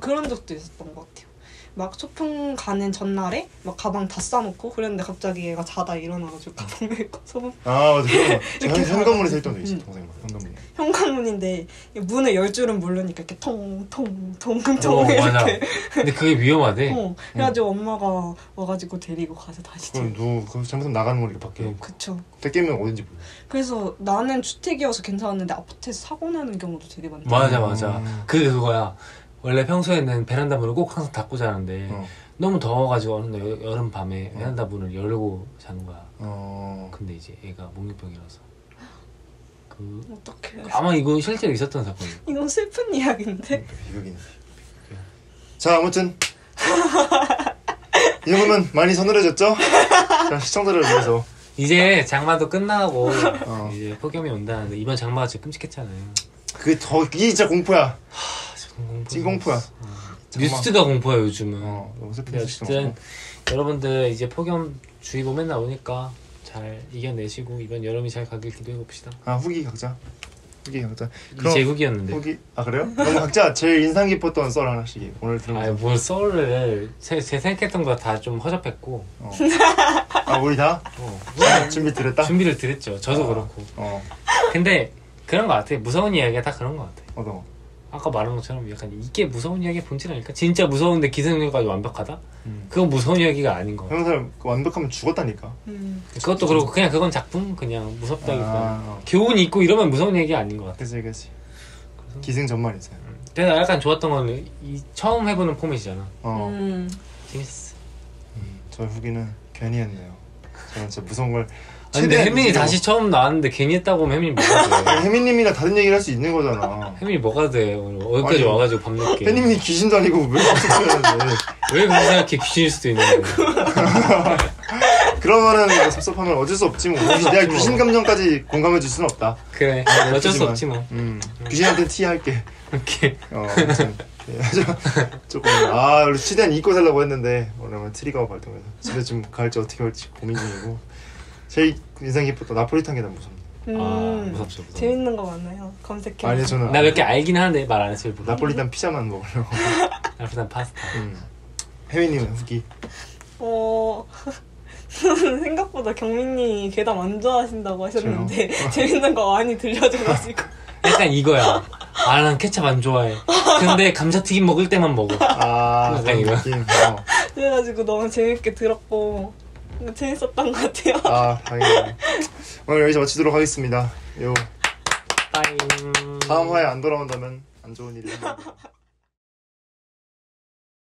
Speaker 1: 그런 적도 있었던 것 같아요. 막 소풍 가는 전날에 막 가방 다 싸놓고 그랬는데 갑자기 얘가 자다 일어나가지고 가방 메고 소문.
Speaker 3: 아 맞아. 그런 거.
Speaker 1: 이렇게
Speaker 3: 현관문에서 했던 적 있어.
Speaker 1: 응.
Speaker 3: 동생 현관문.
Speaker 1: 현관문인데 문을 열 줄은 모르니까 이렇게 통통통
Speaker 2: 맞아.
Speaker 1: 이렇게.
Speaker 2: 근데 그게 위험하대.
Speaker 1: 그래가지고 엄마가 와가지고 데리고 가서 다시
Speaker 3: 그럼 누구 잘못하면 나가는 거니까 밖에.
Speaker 1: 그쵸.
Speaker 3: 그때 깨면 어딘지 몰라.
Speaker 1: 그래서 나는 주택이어서 괜찮았는데 아파트에서 사고 나는 경우도 되게 많다.
Speaker 2: 맞아. 그거야. 원래 평소에는 베란다 문을 꼭 항상 닫고 자는데 너무 더워가지고 어느 날 여름 밤에 베란다 문을 열고 자는 거야. 근데 이제 애가 목류병이라서
Speaker 1: 어떡해.
Speaker 2: 아마 이거 실제로 있었던 사건이야.
Speaker 1: 이건 슬픈 이야기인데.
Speaker 3: 비극이네. 자 아무튼 이 정도면 많이 서늘해졌죠? 자 시청자를 위해서
Speaker 2: 이제 장마도 끝나고 이제 폭염이 온다는데 이번 장마가 진짜 끔찍했잖아요.
Speaker 3: 그게 진짜 공포야.
Speaker 2: 찐공포야.
Speaker 3: 찐공포야.
Speaker 2: 뉴스가 공포야 요즘은.
Speaker 3: 너무 슬픈
Speaker 2: 근데
Speaker 3: 소식
Speaker 2: 어쨌든 여러분들 이제 폭염 주의보 맨날 오니까 잘 이겨내시고 이번 여름이 잘 가길 기도해봅시다.
Speaker 3: 후기 각자.
Speaker 2: 이제 후기였는데.
Speaker 3: 후기 그래요? 그럼 각자 제일 인상 깊었던 썰 하나씩 오늘 들으면서.
Speaker 2: 뭘 썰을 제 생각했던 거 다 좀 허접했고.
Speaker 3: 우리 다? 준비를
Speaker 2: 드렸죠. 저도 그렇고. 근데 그런 거 같아. 무서운 이야기가 다 그런 거 같아.
Speaker 3: 어떤 거?
Speaker 2: 아까 말한 것처럼 약간 이게 무서운 이야기의 본질 아닐까? 진짜 무서운데 기생력까지 완벽하다? 그건 무서운 이야기가 아닌 거 같아.
Speaker 3: 그런 사람 완벽하면 죽었다니까.
Speaker 2: 그것도 그렇고 그냥 그건 작품? 그냥 무섭다기보다 교훈이 있고 이러면 무서운 얘기 아닌 것 같아.
Speaker 3: 그치. 기생전만 있어요.
Speaker 2: 내가 약간 좋았던 건 처음 해보는 포맷이잖아. 재밌었어.
Speaker 3: 저의 후기는 괜히 했네요. 저는 진짜 무서운 걸
Speaker 2: 근데 혜민이 다시 처음 나왔는데 괜히 했다고 하면 혜민이 뭐가 돼?
Speaker 3: 혜민님이랑 다른 얘기를 할 수 있는 거잖아.
Speaker 2: 혜민이 뭐가 돼? 오늘 어디까지 와가지고 밤늦게.
Speaker 3: 혜민이 귀신도 아니고 왜 그렇게 생각하는데.
Speaker 2: 왜 그렇게 생각해? 귀신일 수도 있는데.
Speaker 3: 그러면은 섭섭하면 어쩔 수 없지 뭐. 내가 귀신 감정까지 공감해 줄 수는 없다.
Speaker 2: 그래. 어쩔 수 없지 뭐.
Speaker 3: 귀신한테 티 할게.
Speaker 2: 이렇게.
Speaker 3: 조금 우리 최대한 잊고 살려고 했는데 오늘 트리거가 발동해서 집에 좀 갈지 어떻게 할지 고민 중이고. 제일 인상 깊었던 나폴리탄 계단 무섭네.
Speaker 2: 무섭죠.
Speaker 1: 재밌는 거 많아요. 검색해.
Speaker 3: 아니 저는
Speaker 2: 나 몇 개 알긴 하는데 말 안 했어요.
Speaker 3: 나폴리탄 피자만 먹으려고.
Speaker 2: 나폴리탄 파스타.
Speaker 3: 혜민님은 후기?
Speaker 1: 생각보다 경민님이 계단 안 좋아하신다고 하셨는데 재밌는 거 많이 들려줘가지고
Speaker 2: 약간 이거야. 난 케찹 안 좋아해. 근데 감자튀김 먹을 때만 먹어.
Speaker 3: 약간
Speaker 2: 이거.
Speaker 1: 그래가지고 너무 재밌게 들었고 재밌었던 것 같아요.
Speaker 3: 다행이다. 오늘 여기서 마치도록 하겠습니다.
Speaker 2: 빠잉.
Speaker 3: 다음 화에 안 돌아온다면 안 좋은 일이 생깁니다.